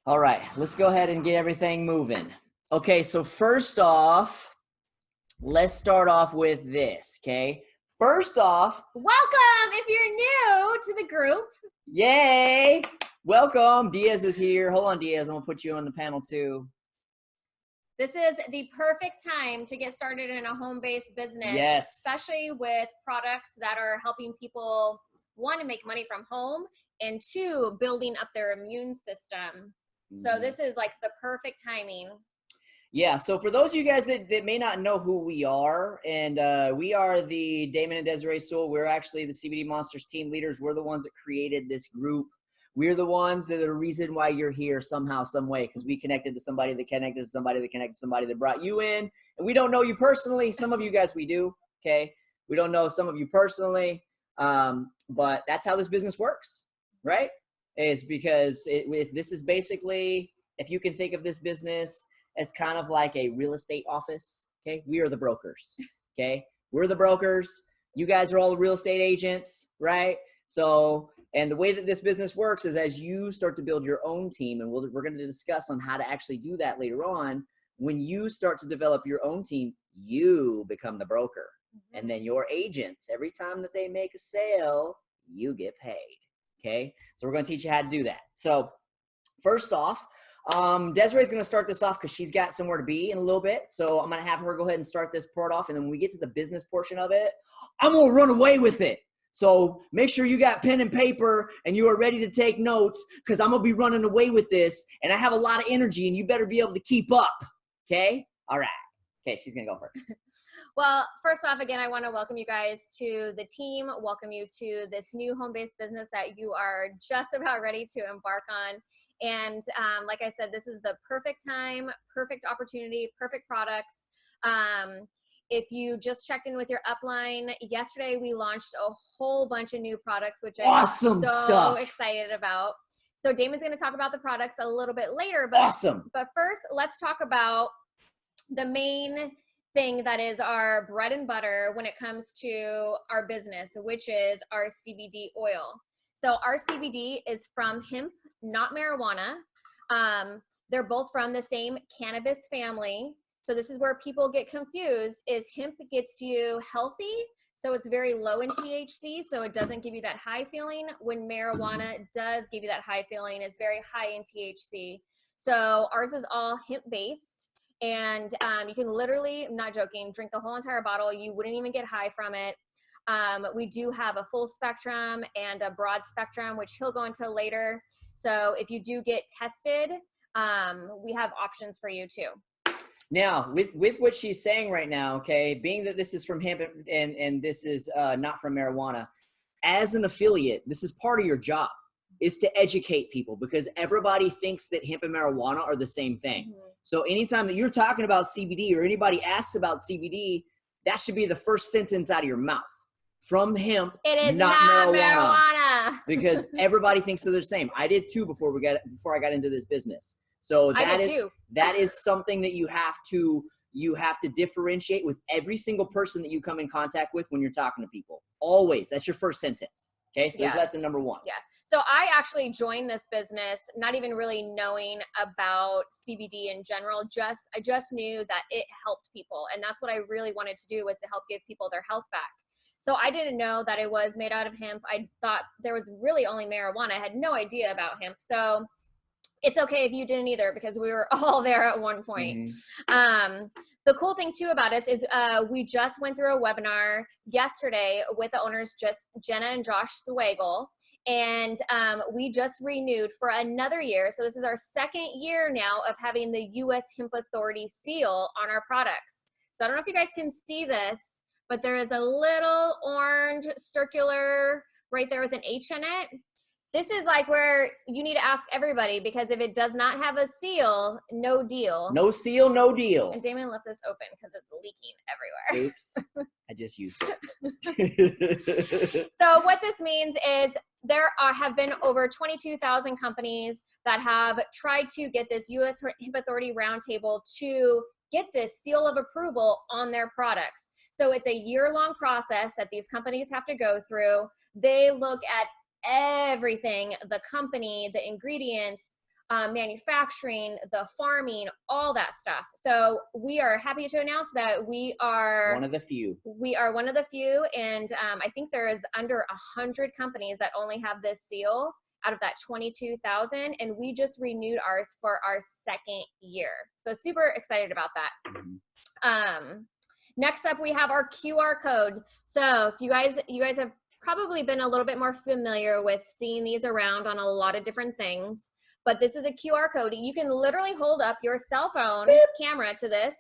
All right, let's go ahead and get everything moving. Okay, so first off, let's start off with this, okay? First off, welcome if you're new to the group. Yay! Welcome. Diaz is here. Hold on, Diaz. I'm going to put you on the panel too. This is the perfect time to get started in a home-based business, yes, especially with products that are helping people, one, to make money from home, and two, building up their immune system. So this is like the perfect timing. Yeah, so for those of you guys that may not know who we are, and we are the Damon and Desiree Sewell. We're actually the CBD Monsters team leaders. We're the ones that created this group. We're the ones that are the reason why you're here somehow, some way, because we connected to somebody that connected to somebody that connected to somebody that brought you in. And we don't know you personally. Some of you guys we do, okay? We don't know some of you personally, but that's how this business works, right? It's because this is basically, if you can think of this business as kind of like a real estate office, okay? We are the brokers, okay? We're the brokers. You guys are all the real estate agents, right? So, and the way that this business works is as you start to build your own team, and we're going to discuss on how to actually do that later on. When you start to develop your own team, you become the broker. And then your agents, every time that they make a sale, you get paid, okay? So we're going to teach you how to do that. So first off, Desiree's going to start this off because she's got somewhere to be in a little bit. So I'm going to have her go ahead and start this part off. And then when we get to the business portion of it, I'm going to run away with it. So make sure you got pen and paper and you are ready to take notes because I'm going to be running away with this. And I have a lot of energy and you better be able to keep up. Okay? All right. Okay, she's going to go first. Well, first off, again, I want to welcome you guys to the team, welcome you to this new home-based business that you are just about ready to embark on. And like I said, this is the perfect time, perfect opportunity, perfect products. If you just checked in with your upline, yesterday we launched a whole bunch of new products, which I'm so excited about. So Damon's going to talk about the products a little bit later, but, but first let's talk about the main thing that is our bread and butter when it comes to our business, which is our CBD oil. So our CBD is from hemp, not marijuana. They're both from the same cannabis family. So this is where people get confused, is hemp gets you healthy. So it's very low in THC, so it doesn't give you that high feeling. When marijuana does give you that high feeling, it's very high in THC. So ours is all hemp-based. And you can literally, I'm not joking, drink the whole entire bottle. You wouldn't even get high from it. We do have a full spectrum and a broad spectrum, which he'll go into later. So if you do get tested, we have options for you too. Now, with what she's saying right now, okay, being that this is from hemp and this is not from marijuana, as an affiliate, this is part of your job, is to educate people because everybody thinks that hemp and marijuana are the same thing. So anytime that you're talking about CBD or anybody asks about CBD, that should be the first sentence out of your mouth. From hemp, it is not marijuana. Because everybody thinks they're the same. I did too before I got into this business. So that is something that you have to differentiate with every single person that you come in contact with when you're talking to people. Always. That's your first sentence. Okay, so that's lesson number one. Yeah. So I actually joined this business not even really knowing about CBD in general. I just knew that it helped people. And that's what I really wanted to do, was to help give people their health back. So I didn't know that it was made out of hemp. I thought there was really only marijuana. I had no idea about hemp. So it's okay if you didn't either, because we were all there at one point. The cool thing too about us is we just went through a webinar yesterday with the owners, Jenna and Josh Swagel, and we just renewed for another year. So this is our second year now of having the U.S. Hemp Authority seal on our products. So I don't know if you guys can see this, but there is a little orange circular right there with an H in it. This is like where you need to ask everybody, because if it does not have a seal, no deal. No seal, no deal. And Damon left this open because it's leaking everywhere. Oops, I just used it. So what this means is there have been over 22,000 companies that have tried to get this U.S. Hemp Authority Roundtable to get this seal of approval on their products. So it's a year-long process that these companies have to go through. They look at everything, the company, the ingredients, manufacturing, the farming, all that stuff. So we are happy to announce that we are one of the few. We are one of the few, and I think there is under 100 companies that only have this seal out of that 22,000, and we just renewed ours for our second year. So super excited about that. Next up, we have our QR code. So if you guys have probably been a little bit more familiar with seeing these around on a lot of different things, but this is a QR code. You can literally hold up your cell phone camera to this,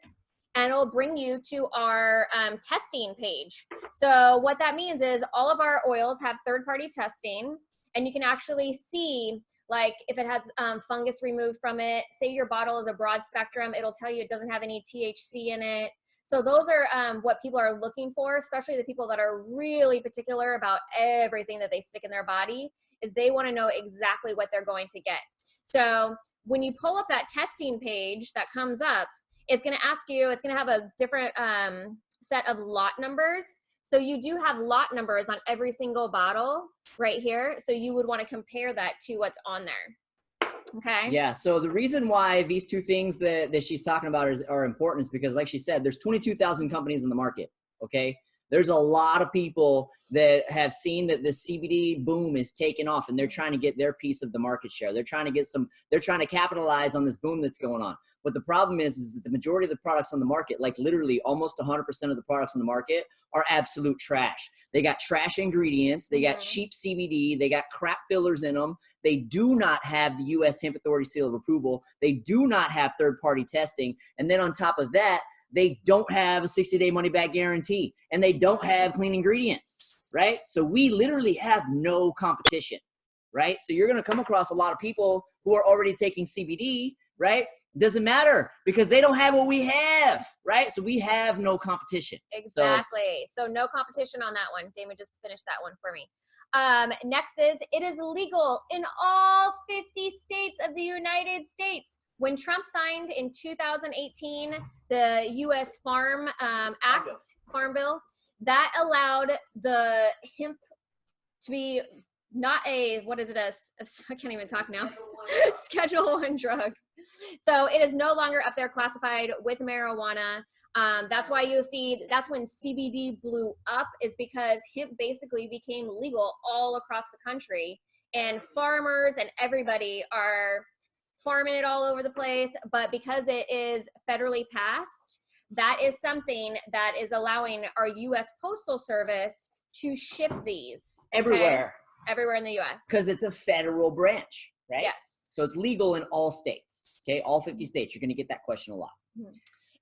and it'll bring you to our testing page. So what that means is all of our oils have third-party testing, and you can actually see, like, if it has fungus removed from it. Say your bottle is a broad spectrum, it'll tell you it doesn't have any THC in it. So those are what people are looking for, especially the people that are really particular about everything that they stick in their body, is they want to know exactly what they're going to get. So when you pull up that testing page that comes up, it's going to ask you, it's going to have a different set of lot numbers. So you do have lot numbers on every single bottle right here. So you would want to compare that to what's on there. Okay. Yeah. So the reason why these two things that she's talking about are important is because, like she said, there's 22,000 companies in the market. Okay. There's a lot of people that have seen that the CBD boom is taking off, and they're trying to get their piece of the market share. They're trying to capitalize on this boom that's going on. But the problem is that the majority of the products on the market, like literally almost 100% of the products on the market, are absolute trash. They got trash ingredients. They got cheap CBD. They got crap fillers in them. They do not have the U.S. Hemp Authority seal of approval. They do not have third-party testing. And then on top of that, they don't have a 60-day money-back guarantee, and they don't have clean ingredients, right? So we literally have no competition, right? So you're going to come across a lot of people who are already taking CBD, right? Doesn't matter because they don't have what we have, right? So we have no competition. Exactly. So no competition on that one. Damon just finished that one for me. Next is, it is legal in all 50 states of the United States. When Trump signed in 2018 the U.S. Farm Farm Bill, that allowed the hemp to be not a, what is it, I can't even talk now, Schedule I drug. So it is no longer up there classified with marijuana. That's why you'll see, that's when CBD blew up, is because hemp basically became legal all across the country, and farmers and everybody are farming it all over the place. But because it is federally passed, that is something that is allowing our U.S. Postal Service to ship these everywhere. Okay? Everywhere in the U.S. Because it's a federal branch, right? Yes. So it's legal in all states, okay? All 50 states. You're going to get that question a lot.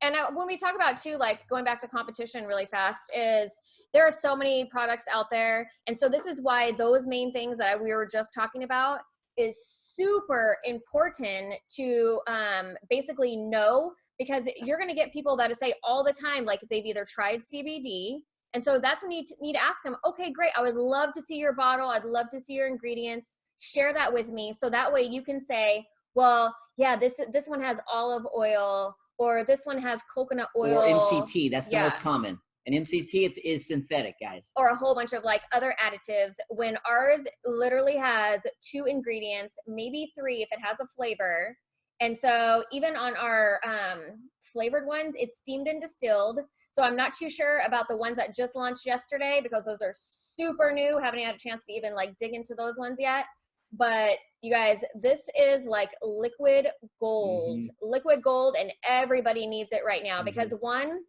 And when we talk about too, like going back to competition really fast, is there are so many products out there. And so this is why those main things that we were just talking about is super important to basically know, because you're going to get people that say all the time, like they've either tried CBD. And so that's when you need to ask them, okay, great. I would love to see your bottle. I'd love to see your ingredients. Share that with me. So that way you can say, well, yeah, this one has olive oil, or this one has coconut oil. Or MCT. That's the most common. And MCT is synthetic, guys. Or a whole bunch of like other additives, when ours literally has 2 ingredients, maybe 3 if it has a flavor. And so even on our flavored ones, it's steamed and distilled. So I'm not too sure about the ones that just launched yesterday, because those are super new. Haven't had a chance to even like dig into those ones yet. But you guys, this is like liquid gold, liquid gold, and everybody needs it right now, because one,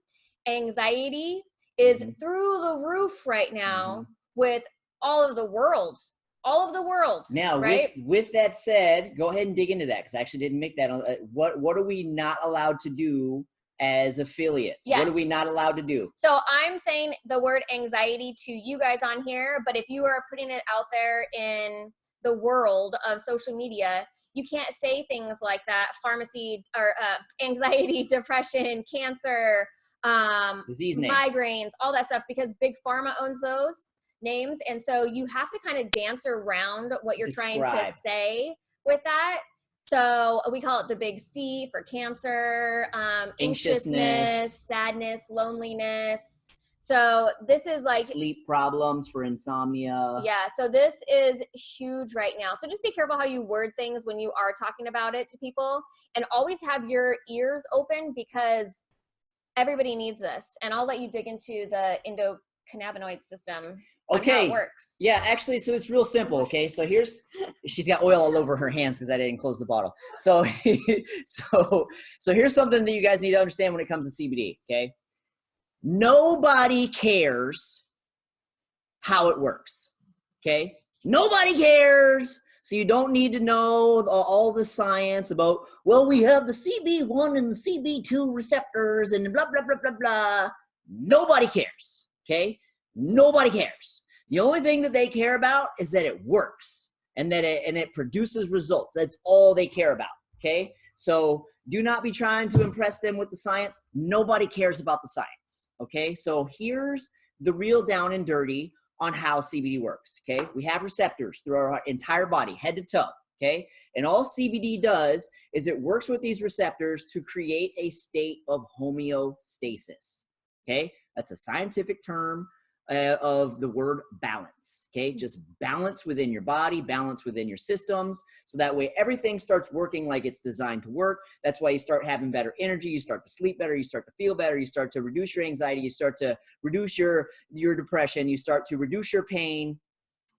anxiety is through the roof right now with all of the world. Now, right? with that said, go ahead and dig into that, because I actually didn't make that. What are we not allowed to do as affiliates? What are we not allowed to do? So I'm saying the word anxiety to you guys on here, but if you are putting it out there in the world of social media, you can't say things like that: pharmacy or anxiety, depression, cancer, disease names, migraines, all that stuff, because big pharma owns those names. And so you have to kind of dance around what you're trying to say with that. So we call it the big C for cancer, anxiousness, sadness, loneliness. So this is like sleep problems, for insomnia. Yeah, so this is huge right now. So just be careful how you word things when you are talking about it to people, and always have your ears open because everybody needs this. And I'll let you dig into the endocannabinoid system on how it works. Yeah, actually, so it's real simple. Okay, so she's got oil all over her hands because I didn't close the bottle. So, so here's something that you guys need to understand when it comes to CBD. Okay, nobody cares how it works. Okay, nobody cares. So you don't need to know all the science about, well, we have the CB1 and the CB2 receptors and blah, blah, blah, blah, blah. Nobody cares. Okay, nobody cares. The only thing that they care about is that it works and that it produces results. That's all they care about. Okay, so do not be trying to impress them with the science. Nobody cares about the science. Okay, so here's the real down and dirty on how CBD works. Okay, we have receptors through our entire body, head to toe. Okay, and all CBD does is it works with these receptors to create a state of homeostasis. Okay, that's a scientific term of the word balance. Okay, just balance within your body, balance within your systems, so that way everything starts working like it's designed to work. That's why you start having better energy, you start to sleep better, you start to feel better, you start to reduce your anxiety, you start to reduce your depression, you start to reduce your pain,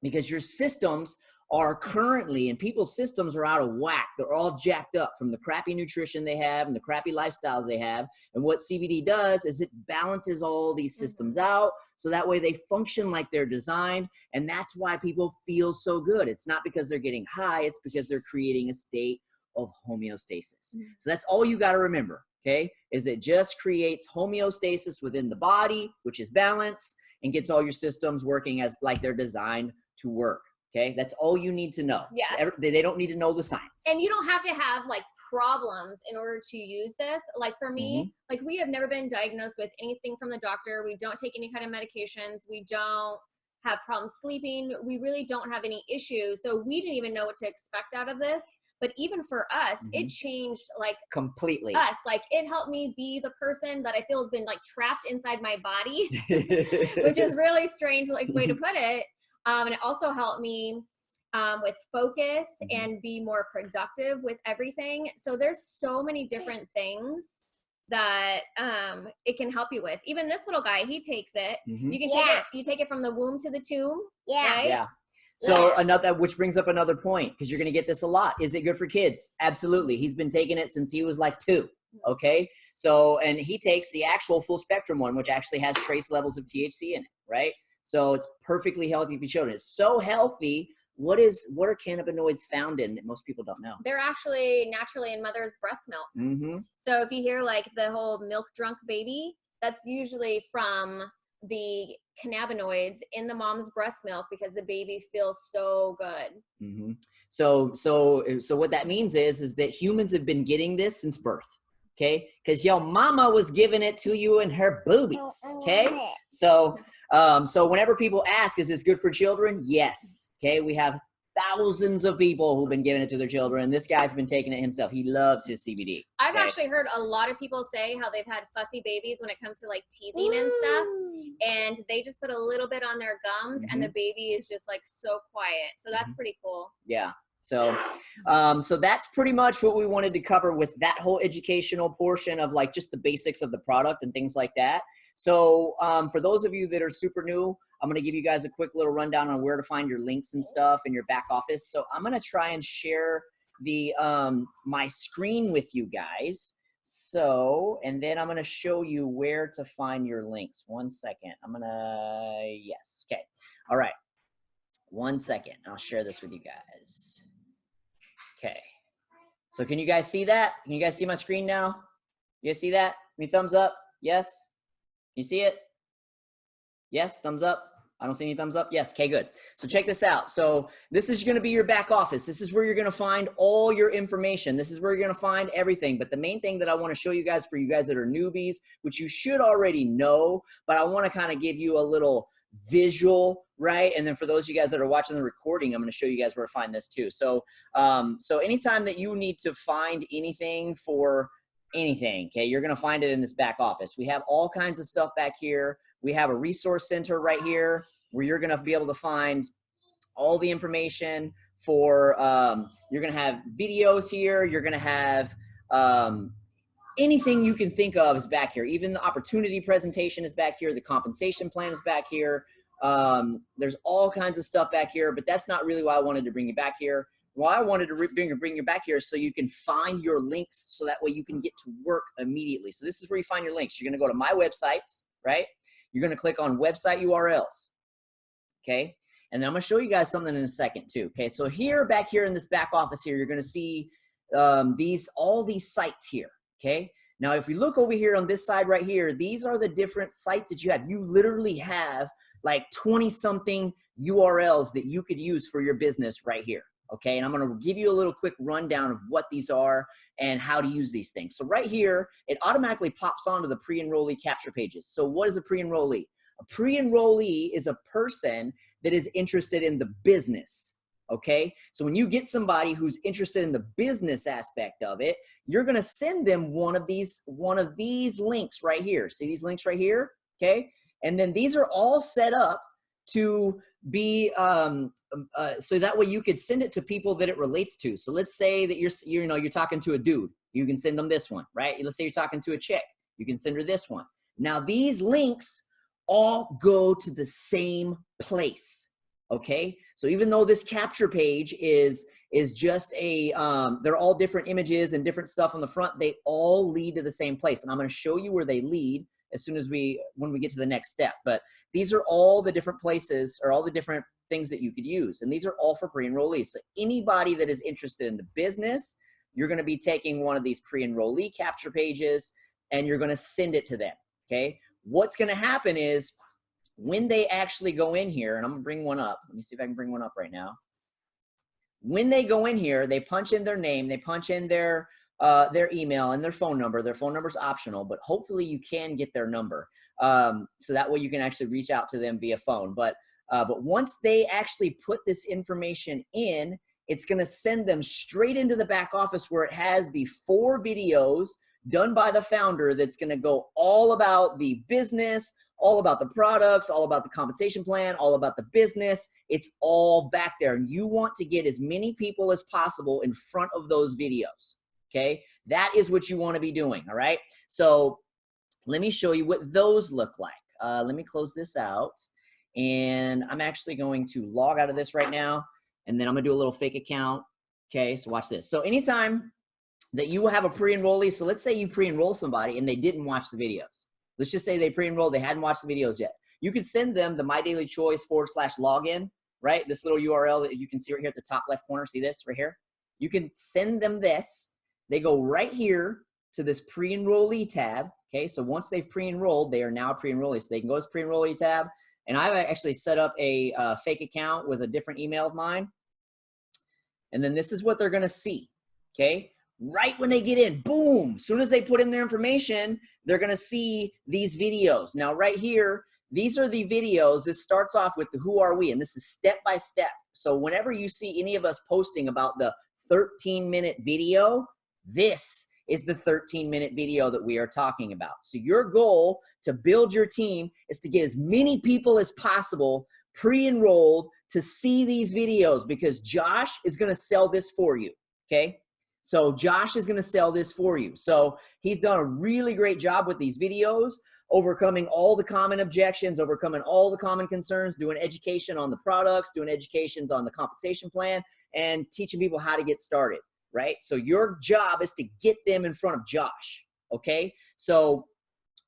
because your systems are currently, and people's systems are out of whack. They're all jacked up from the crappy nutrition they have and the crappy lifestyles they have. And what CBD does is it balances all these systems out, so that way they function like they're designed. And that's why people feel so good. It's not because they're getting high, it's because they're creating a state of homeostasis. So that's all you got to remember, okay, is it just creates homeostasis within the body, which is balance, and gets all your systems working as like they're designed to work. Okay, that's all you need to know. Yeah. They don't need to know the science. And you don't have to have like problems in order to use this. Like for me, like we have never been diagnosed with anything from the doctor. We don't take any kind of medications. We don't have problems sleeping. We really don't have any issues. So we didn't even know what to expect out of this. But even for us, it changed like completely us. Like it helped me be the person that I feel has been like trapped inside my body, which is really strange like way to put it. And it also helped me with focus and be more productive with everything. So there's so many different things that it can help you with. Even this little guy, he takes it. You can take it. You take it from the womb to the tomb. Right? Yeah. So another, which brings up another point, because you're going to get this a lot. Is it good for kids? Absolutely. He's been taking it since he was like 2. Okay. So, and he takes the actual full spectrum one, which actually has trace levels of THC in it. Right. So it's perfectly healthy for children. It's so healthy. What are cannabinoids found in that most people don't know? They're actually naturally in mother's breast milk. So if you hear like the whole milk drunk baby, that's usually from the cannabinoids in the mom's breast milk, because the baby feels so good. So what that means is that humans have been getting this since birth. Okay, because your mama was giving it to you in her boobies. Okay, so whenever people ask, is this good for children? Yes. Okay, we have thousands of people who've been giving it to their children. This guy's been taking it himself. He loves his CBD. I've actually heard a lot of people say how they've had fussy babies when it comes to like teething and stuff, and they just put a little bit on their gums and the baby is just like so quiet. So that's pretty cool. Yeah. So, so that's pretty much what we wanted to cover with that whole educational portion of like just the basics of the product and things like that. So, for those of you that are super new, I'm going to give you guys a quick little rundown on where to find your links and stuff in your back office. So I'm going to try and share the, my screen with you guys. So, and then I'm going to show you where to find your links. 1 second. I'm going to, yes. Okay. All right. 1 second. I'll share this with you guys. Okay. So can you guys see that? Can you guys see my screen now? You guys see that? Any thumbs up? Yes? You see it? Yes? Thumbs up? I don't see any thumbs up. Yes. Okay, good. So check this out. So this is going to be your back office. This is where you're going to find all your information. This is where you're going to find everything. But the main thing that I want to show you guys, for you guys that are newbies, which you should already know, but I want to kind of give you a little visual, right? And then for those of you guys that are watching the recording, I'm going to show you guys where to find this too. So, so anytime that you need to find anything for anything, okay, you're going to find it in this back office. We have all kinds of stuff back here. We have a resource center right here where you're going to be able to find all the information for, you're going to have videos here. You're going to have anything you can think of is back here. Even the opportunity presentation is back here. The compensation plan is back here. There's all kinds of stuff back here, but that's not really why I wanted to bring you back here. Why I wanted to bring you back here is so you can find your links, so that way you can get to work immediately. So this is where you find your links. You're going to go to my websites, right? You're going to click on website URLs, okay? And then I'm going to show you guys something in a second too, okay? So here, back here in this back office here, you're going to see all these sites here, okay? Now, if you look over here on this side right here, these are the different sites that you have. You literally have like 20-something URLs that you could use for your business right here. Okay, and I'm going to give you a little quick rundown of what these are and how to use these things. So right here, it automatically pops onto the pre-enrollee capture pages. So what is a pre-enrollee? A pre-enrollee is a person that is interested in the business. Okay, so when you get somebody who's interested in the business aspect of it, you're going to send them one of these links right here. See these links right here? Okay, and then these are all set up to be so that way you could send it to people that it relates to. So let's say that you're talking to a dude, you can send them this one, right? Let's say you're talking to a chick, you can send her this one. Now these links all go to the same place, okay? So even though this capture page is just a they're all different images and different stuff on the front, they all lead to the same place, and I'm going to show you where they lead as soon as when we get to the next step. But these are all the different places, or all the different things that you could use. And these are all for pre-enrollees. So anybody that is interested in the business, you're going to be taking one of these pre-enrollee capture pages and you're going to send it to them. Okay. What's going to happen is when they actually go in here, and I'm going to bring one up. Let me see if I can bring one up right now. When they go in here, they punch in their name, they punch in their email and their phone number. Their phone number is optional, but hopefully you can get their number. So that way you can actually reach out to them via phone. But once they actually put this information in, it's going to send them straight into the back office where it has the 4 videos done by the founder that's going to go all about the business, all about the products, all about the compensation plan, all about the business. It's all back there. And you want to get as many people as possible in front of those videos. Okay, that is what you want to be doing. All right, so let me show you what those look like. Let me close this out, and I'm actually going to log out of this right now, and then I'm gonna do a little fake account. Okay, so watch this. So anytime that you have a pre-enrollee, so let's say you pre-enroll somebody and they didn't watch the videos. Let's just say they pre-enrolled, they hadn't watched the videos yet. You could send them the MyDailyChoice/login, right? This little URL that you can see right here at the top left corner. See this right here? You can send them this. They go right here to this pre-enrollee tab. Okay, so once they've pre-enrolled, they are now pre-enrollee. So they can go to this pre-enrollee tab. And I've actually set up a fake account with a different email of mine. And then this is what they're going to see. Okay, right when they get in, boom, as soon as they put in their information, they're going to see these videos. Now right here, these are the videos. This starts off with the who are we, and this is step by step. So whenever you see any of us posting about the 13-minute video, this is the 13-minute video that we are talking about. So your goal to build your team is to get as many people as possible pre-enrolled to see these videos, because Josh is going to sell this for you. Okay, so Josh is going to sell this for you. So he's done a really great job with these videos, overcoming all the common objections, overcoming all the common concerns, doing education on the products, doing educations on the compensation plan, and teaching people how to get started. Right? So your job is to get them in front of Josh. Okay. So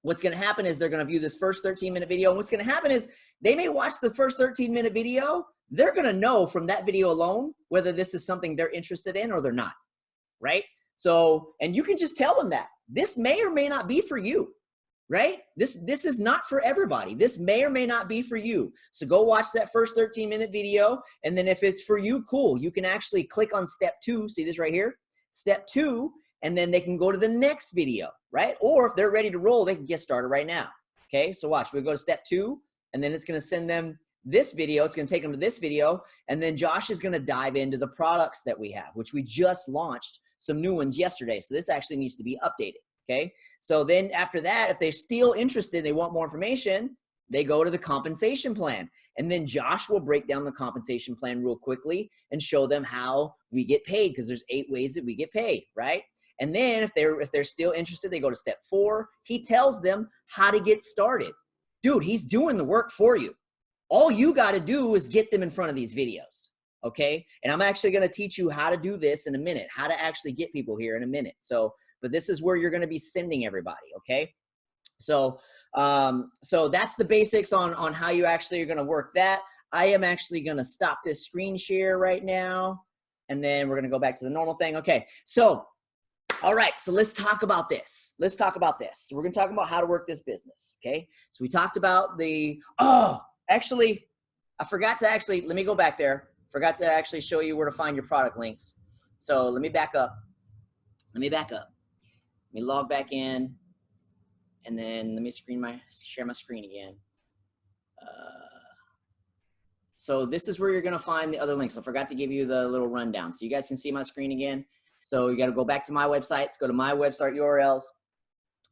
what's going to happen is they're going to view this first 13-minute video. And what's going to happen is they may watch the first 13-minute video. They're going to know from that video alone whether this is something they're interested in or they're not. Right? So, and you can just tell them that this may or may not be for you. Right? This is not for everybody. This may or may not be for you. So go watch that first 13-minute video. And then if it's for you, cool. You can actually click on step 2. See this right here? Step 2. And then they can go to the next video, right? Or if they're ready to roll, they can get started right now. Okay, so watch. We go to step 2, and then it's going to send them this video. It's going to take them to this video. And then Josh is going to dive into the products that we have, which we just launched some new ones yesterday. So this actually needs to be updated. Okay. So then after that, if they're still interested, they want more information, they go to the compensation plan. And then Josh will break down the compensation plan real quickly and show them how we get paid, because there's 8 ways that we get paid, right? And then if they're still interested, they go to step 4. He tells them how to get started. Dude, he's doing the work for you. All you got to do is get them in front of these videos. Okay. And I'm actually going to teach you how to do this in a minute, how to actually get people here in a minute. So, but this is where you're going to be sending everybody. Okay. So, so that's the basics on how you actually are going to work that. I am actually going to stop this screen share right now, and then we're going to go back to the normal thing. Okay. So, all right. So let's talk about this. Let's talk about this. So we're going to talk about how to work this business. Okay. So we talked about actually, I forgot to actually, let me go back there. Forgot to actually show you where to find your product links. So let me back up. Let me log back in, and then let me share my screen again. So this is where you're going to find the other links. I forgot to give you the little rundown. So you guys can see my screen again. So you got to go back to my websites, go to my website URLs.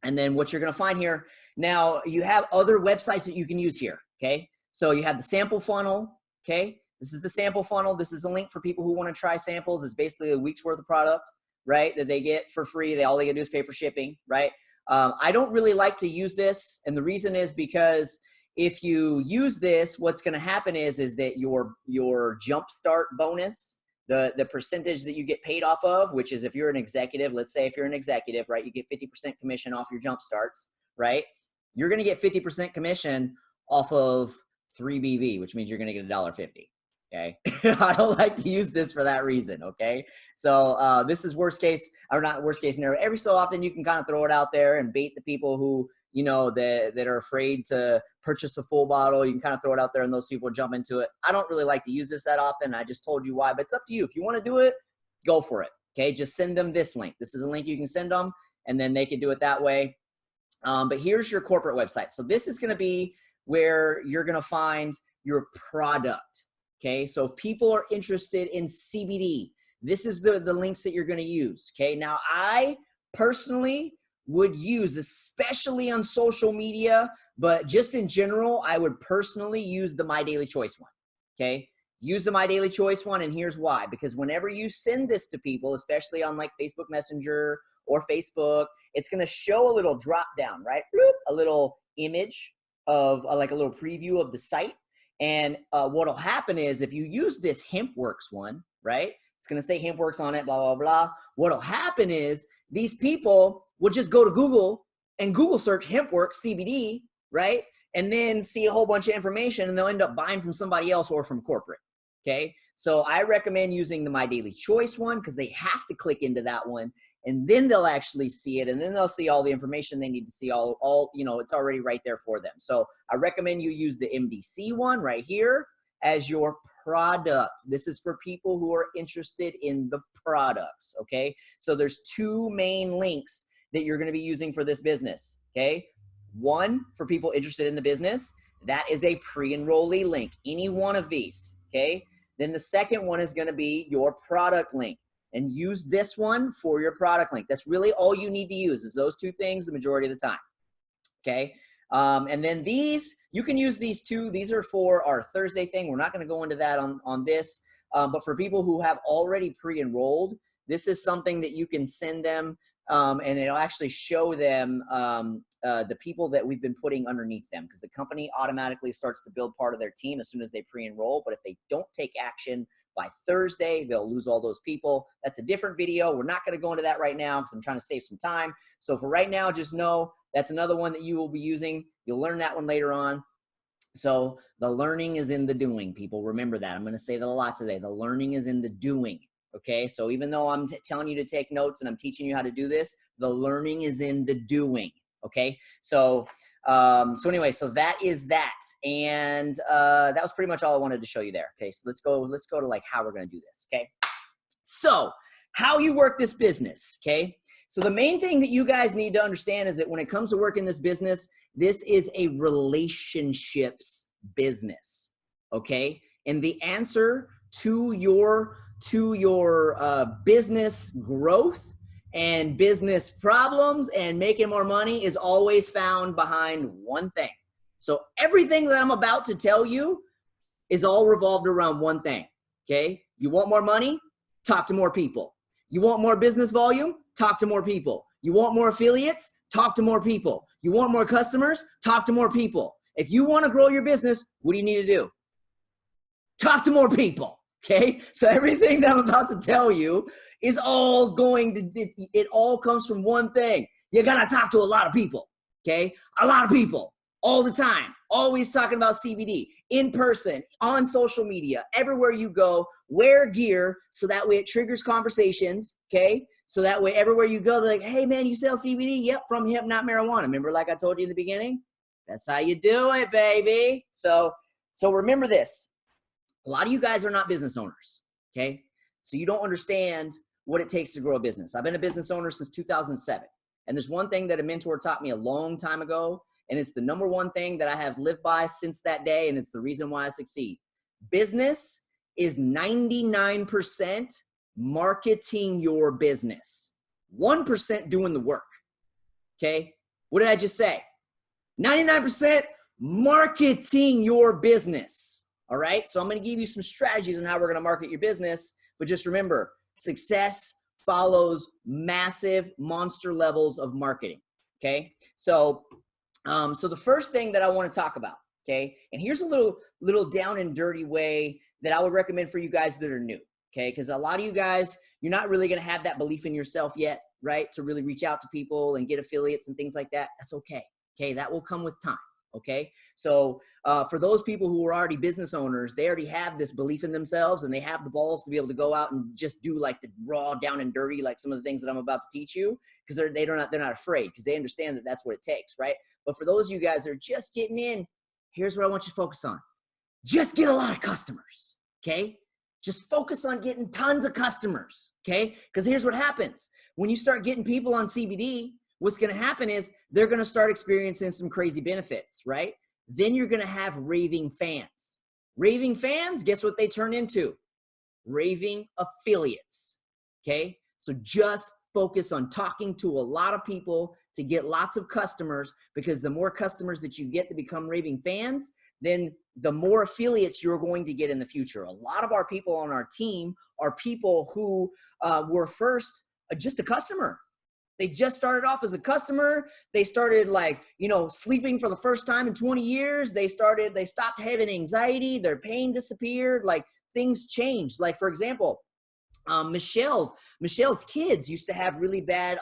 And then what you're going to find here, now you have other websites that you can use here. Okay. So you have the sample funnel. Okay. This is the sample funnel. This is the link for people who want to try samples. It's basically a week's worth of product, right? That they get for free. All they got to do is pay for shipping, right? I don't really like to use this. And the reason is because if you use this, what's going to happen is that your jumpstart bonus, the percentage that you get paid off of, which is if you're an executive, let's say if you're an executive, right, you get 50% commission off your jump starts, right? You're going to get 50% commission off of 3BV, which means you're going to get $1.50. Okay. I don't like to use this for that reason. Okay. So this is worst case, or not worst case scenario. Every so often you can kind of throw it out there and bait the people who, you know, that are afraid to purchase a full bottle. You can kind of throw it out there and those people jump into it. I don't really like to use this that often. I just told you why, but it's up to you. If you want to do it, go for it. Okay. Just send them this link. This is a link you can send them, and then they can do it that way. But here's your corporate website. So this is going to be where you're going to find your product. Okay, so if people are interested in CBD, this is the links that you're going to use. Okay, now I personally would use, especially on social media, but just in general, I would personally use the My Daily Choice one. Okay, use the My Daily Choice one, and here's why. Because whenever you send this to people, especially on like Facebook Messenger or Facebook, it's going to show a little drop down, right? A little image of like a little preview of the site. And what'll happen is if you use this HempWorks one, right? It's going to say HempWorks on it, blah, blah, blah. What'll happen is these people will just go to Google and Google search HempWorks CBD, right? And then see a whole bunch of information, and they'll end up buying from somebody else or from corporate. Okay. So I recommend using the My Daily Choice one, because they have to click into that one, and then they'll actually see it, and then they'll see all the information they need to see, all you know, it's already right there for them. So I recommend you use the MDC one right here as your product. This is for people who are interested in the products. Okay. So there's 2 main links that you're going to be using for this business. Okay. One for people interested in the business. That is a pre-enrollee link, any one of these. Okay. Then the second one is going to be your product link. And use this one for your product link. That's really all you need to use, is those 2 things the majority of the time. Okay. And then these, you can use these 2. These are for our Thursday thing. We're not going to go into that on this. But for people who have already pre-enrolled, this is something that you can send them, and it'll actually show them the people that we've been putting underneath them, because the company automatically starts to build part of their team as soon as they pre-enroll. But if they don't take action by Thursday, they'll lose all those people. That's a different video. We're not going to go into that right now because I'm trying to save some time. So for right now, just know that's another one that you will be using. You'll learn that one later on. So the learning is in the doing, people. Remember that. I'm going to say that a lot today. The learning is in the doing. Okay. So even though I'm telling you to take notes and I'm teaching you how to do this, the learning is in the doing. Okay. So, anyway, so that is that. And, that was pretty much all I wanted to show you there. Okay. So let's go to like how we're going to do this. Okay. So how you work this business. Okay. So the main thing that you guys need to understand is that when it comes to working this business, this is a relationships business. Okay. And the answer to your business growth and business problems and making more money is always found behind one thing. So everything that I'm about to tell you is all revolved around one thing, okay? You want more money? Talk to more people. You want more business volume? Talk to more people. You want more affiliates? Talk to more people. You want more customers? Talk to more people. If you want to grow your business, what do you need to do? Talk to more people, okay? So everything that I'm about to tell you is all going to, it all comes from one thing. You got to talk to a lot of people, okay? A lot of people all the time, always talking about CBD in person, on social media, everywhere you go, wear gear so that way it triggers conversations, okay? So that way everywhere you go, they're like, hey man, you sell CBD? Yep, from hemp, not marijuana. Remember like I told you in the beginning? That's how you do it, baby. So remember this. A lot of you guys are not business owners, okay? So you don't understand what it takes to grow a business. I've been a business owner since 2007. And there's one thing that a mentor taught me a long time ago, and it's the number one thing that I have lived by since that day, and it's the reason why I succeed. Business is 99% marketing your business, 1% doing the work, okay? What did I just say? 99% marketing your business. All right, so I'm going to give you some strategies on how we're going to market your business, but just remember, success follows massive monster levels of marketing, okay? So the first thing that I want to talk about, okay, and here's a little down and dirty way that I would recommend for you guys that are new, okay, because a lot of you guys, you're not really going to have that belief in yourself yet, right, to really reach out to people and get affiliates and things like that. That's okay, okay, that will come with time. Okay, so for those people who are already business owners, they already have this belief in themselves and they have the balls to be able to go out and just do like the raw down and dirty, like some of the things that I'm about to teach you, because they're not afraid, because they understand that that's what it takes, right? But for those of you guys that are just getting in, here's what I want you to focus on. Just get a lot of customers, okay? Just focus on getting tons of customers, okay? Because here's what happens. When you start getting people on CBD, what's going to happen is they're going to start experiencing some crazy benefits, right? Then you're going to have raving fans. Raving fans, guess what they turn into? Raving affiliates, okay? So just focus on talking to a lot of people to get lots of customers, because the more customers that you get to become raving fans, then the more affiliates you're going to get in the future. A lot of our people on our team are people who were first just a customer. They just started off as a customer. They started like, sleeping for the first time in 20 years. They stopped having anxiety. Their pain disappeared. Like things changed. Like for example, Michelle's kids used to have really bad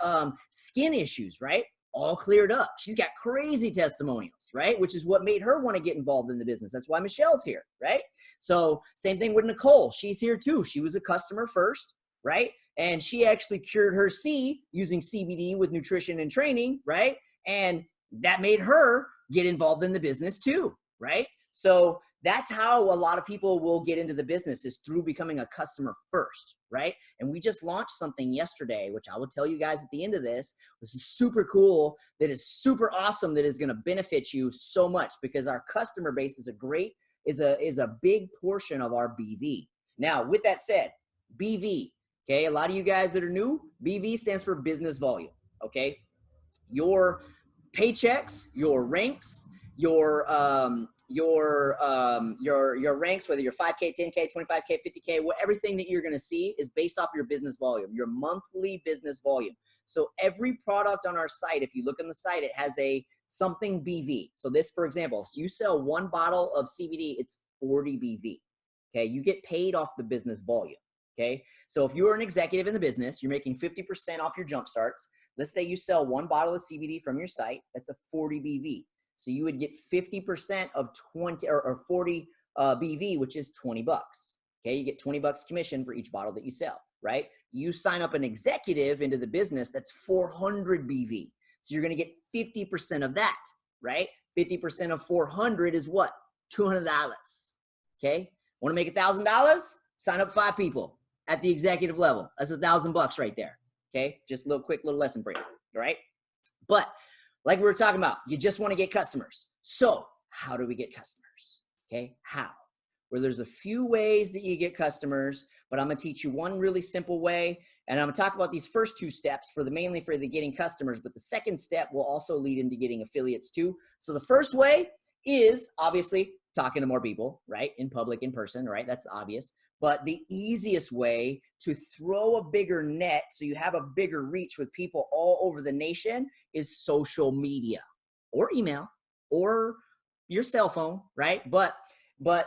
skin issues, right? All cleared up. She's got crazy testimonials, right? Which is what made her want to get involved in the business. That's why Michelle's here, right? So same thing with Nicole. She's here too. She was a customer first, right? And she actually cured her C using CBD with nutrition and training, right? And that made her get involved in the business too, right? So that's how a lot of people will get into the business, is through becoming a customer first, right? And we just launched something yesterday, which I will tell you guys at the end of this. This is super cool, that is super awesome, that is going to benefit you so much, because our customer base is a big portion of our BV. Now, with that said, BV, okay, a lot of you guys that are new, BV stands for business volume, okay? Your paychecks, your ranks, your ranks, whether you're 5K, 10K, 25K, 50K, everything that you're going to see is based off your business volume, your monthly business volume. So every product on our site, if you look on the site, it has a something BV. So this, for example, so you sell one bottle of CBD, it's 40 BV. Okay, you get paid off the business volume. Okay, so if you're an executive in the business, you're making 50% off your jump starts. Let's say you sell one bottle of CBD from your site, that's a 40 BV. So you would get 50% of 20 or 40 BV, which is 20 bucks. Okay, you get 20 bucks commission for each bottle that you sell, right? You sign up an executive into the business, that's 400 BV. So you're going to get 50% of that, right? 50% of 400 is what? $200. Okay, want to make $1,000? Sign up 5 people at the executive level. That's $1,000 right there. Okay, just a quick little lesson for you. All right, but like we were talking about, you just want to get customers. So how do we get customers? Okay, how? Well, there's a few ways that you get customers, but I'm going to teach you one really simple way. And I'm gonna talk about these first two steps mainly for the getting customers, but the second step will also lead into getting affiliates too. So the first way is obviously talking to more people, right? In public, in person, right? That's obvious. But the easiest way to throw a bigger net so you have a bigger reach with people all over the nation is social media or email or your cell phone, right? But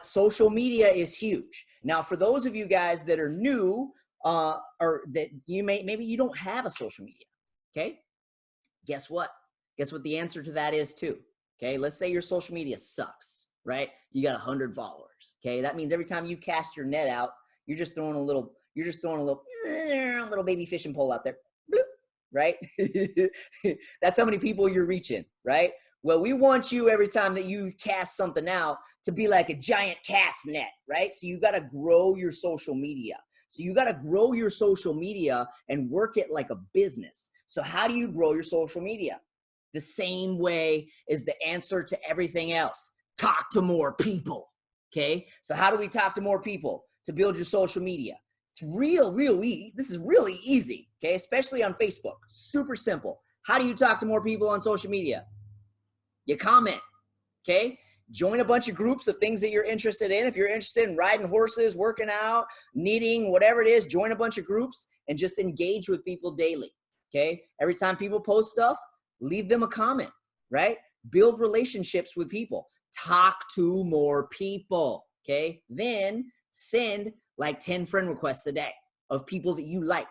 social media is huge. Now, for those of you guys that are new, or that maybe you don't have a social media, okay? Guess what? Guess what the answer to that is too, okay? Let's say your social media sucks, right? You got 100 followers, okay? That means every time you cast your net out, you're just throwing a little baby fishing pole out there, bloop, right? That's how many people you're reaching, right? Well, we want you every time that you cast something out to be like a giant cast net, right? So you got to grow your social media. So you got to grow your social media and work it like a business. So how do you grow your social media? The same way is the answer to everything else. Talk to more people, okay? So how do we talk to more people to build your social media? It's this is really easy, okay? Especially on Facebook, super simple. How do you talk to more people on social media? You comment, okay? Join a bunch of groups of things that you're interested in. If you're interested in riding horses, working out, knitting, whatever it is, join a bunch of groups and just engage with people daily, okay? Every time people post stuff, leave them a comment, right? Build relationships with people. Talk to more people, okay? Then send like 10 friend requests a day of people that you like,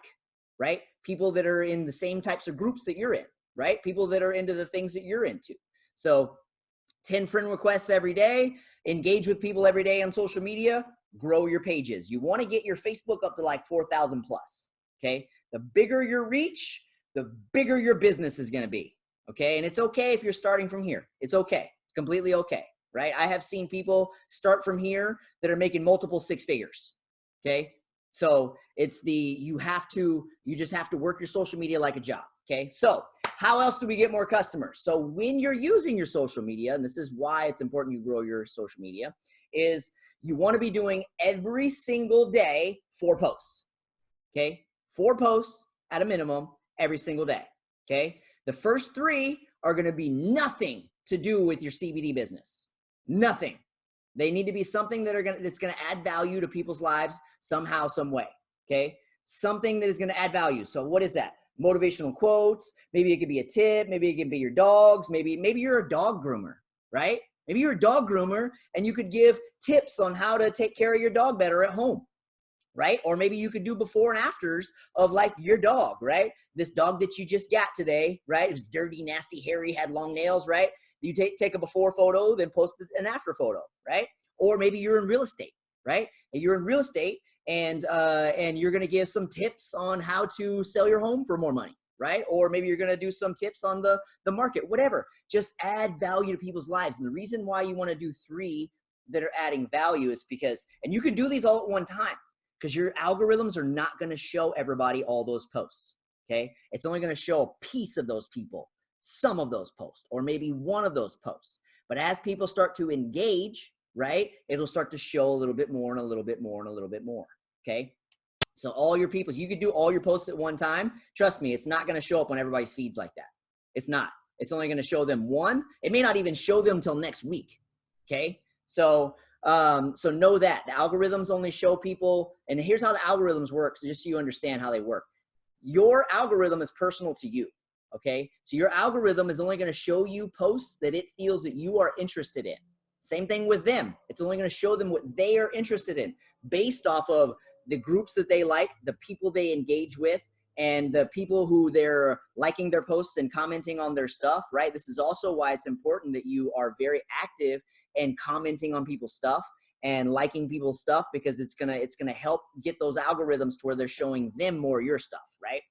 right? People that are in the same types of groups that you're in, right? People that are into the things that you're into. So 10 friend requests every day, engage with people every day on social media, grow your pages. You want to get your Facebook up to like 4,000 plus, okay? The bigger your reach, the bigger your business is going to be, okay? And it's okay if you're starting from here. It's okay. It's completely okay, right? I have seen people start from here that are making multiple six figures, okay? So it's you just have to work your social media like a job, okay? So how else do we get more customers? So when you're using your social media, and this is why it's important you grow your social media, is you want to be doing every single day 4 posts, okay? 4 posts at a minimum every single day, okay? The first 3 are going to be nothing to do with your CBD business. Nothing. They need to be something that's going to add value to people's lives somehow, some way, okay? Something that is going to add value. So what is that? Motivational quotes. Maybe it could be a tip. Maybe it could be your dogs. Maybe you're a dog groomer, right? Maybe you're a dog groomer and you could give tips on how to take care of your dog better at home, right? Or maybe you could do before and afters of like your dog, right? This dog that you just got today, right? It was dirty, nasty, hairy, had long nails, right? You take a before photo, then post an after photo, right? Or maybe you're in real estate, right? And you're in real estate and you're going to give some tips on how to sell your home for more money, right? Or maybe you're going to do some tips on the market, whatever. Just add value to people's lives. And the reason why you want to do 3 that are adding value is because, and you can do these all at one time, because your algorithms are not going to show everybody all those posts, okay? It's only going to show a piece of those people, some of those posts, or maybe one of those posts. But as people start to engage, right, it'll start to show a little bit more and a little bit more and a little bit more, okay? So all your people, you could do all your posts at one time. Trust me, it's not going to show up on everybody's feeds like that. It's not. It's only going to show them one. It may not even show them till next week, okay? So know that the algorithms only show people, and here's how the algorithms work, so just so you understand how they work. Your algorithm is personal to you, okay? So your algorithm is only going to show you posts that it feels that you are interested in. Same thing with them. It's only going to show them what they are interested in based off of the groups that they like, the people they engage with, and the people who they're liking their posts and commenting on their stuff, right? This is also why it's important that you are very active and commenting on people's stuff and liking people's stuff, because it's gonna help get those algorithms to where they're showing them more of your stuff, right?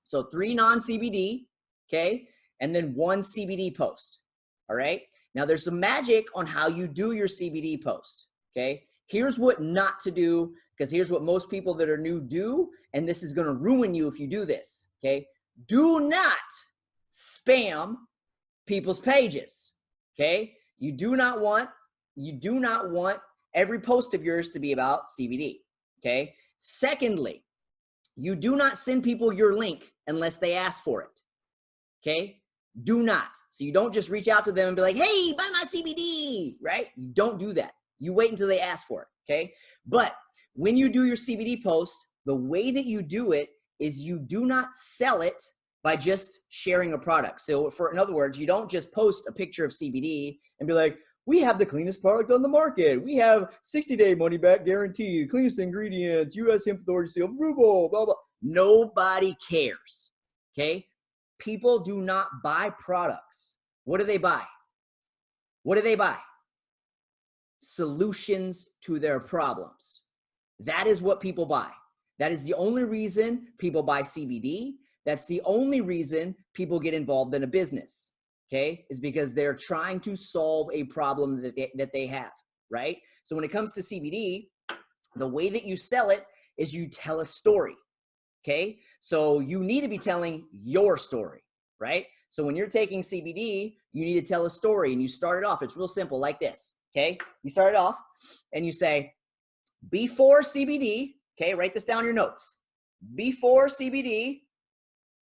So 3 non-CBD, okay, and then 1 CBD post, all right? Now there's some magic on how you do your CBD post, okay? Here's what not to do, because here's what most people that are new do, and this is gonna ruin you if you do this, okay? Do not spam people's pages, okay? You do not want every post of yours to be about CBD, okay? Secondly, You do not send people your link unless they ask for it. Okay? Do not. So you don't just reach out to them and be like, hey, buy my CBD, right? You don't do that. You wait until they ask for it. Okay? But when you do your CBD post, the way that you do it is you do not sell it by just sharing a product. So in other words, you don't just post a picture of CBD and be like, we have the cleanest product on the market. We have 60-day money-back guarantee, cleanest ingredients, U.S. Hemp Authority seal approval, blah, blah. Nobody cares, okay? People do not buy products. What do they buy? What do they buy? Solutions to their problems. That is what people buy. That is the only reason people buy CBD. That's the only reason people get involved in a business, okay? Is because they're trying to solve a problem that they have, right? So when it comes to CBD, the way that you sell it is you tell a story, okay? So you need to be telling your story, right? So when you're taking CBD, you need to tell a story, and you start it off. It's real simple, like this, okay? You start it off and you say, before CBD, okay, write this down in your notes. Before CBD,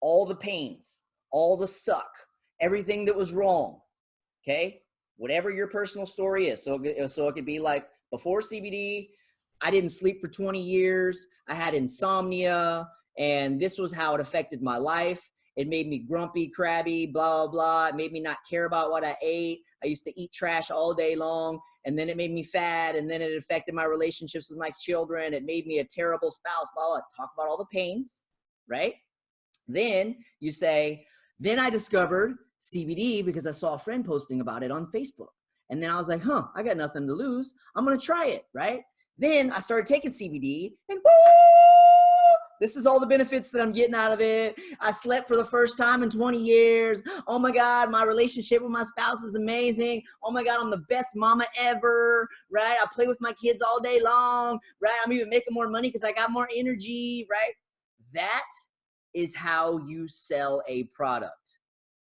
all the pains, all the suck, everything that was wrong, okay? Whatever your personal story is. So it could be like, before CBD, I didn't sleep for 20 years. I had insomnia, and this was how it affected my life. It made me grumpy, crabby, blah, blah, blah. It made me not care about what I ate. I used to eat trash all day long, and then it made me fat, and then it affected my relationships with my children. It made me a terrible spouse, blah, blah. Talk about all the pains, right? Then you say, then I discovered CBD because I saw a friend posting about it on Facebook. And then I was like, I got nothing to lose. I'm going to try it, right? Then I started taking CBD, and this is all the benefits that I'm getting out of it. I slept for the first time in 20 years. Oh my God, my relationship with my spouse is amazing. Oh my God, I'm the best mama ever, right? I play with my kids all day long, right? I'm even making more money because I got more energy, right? That is how you sell a product.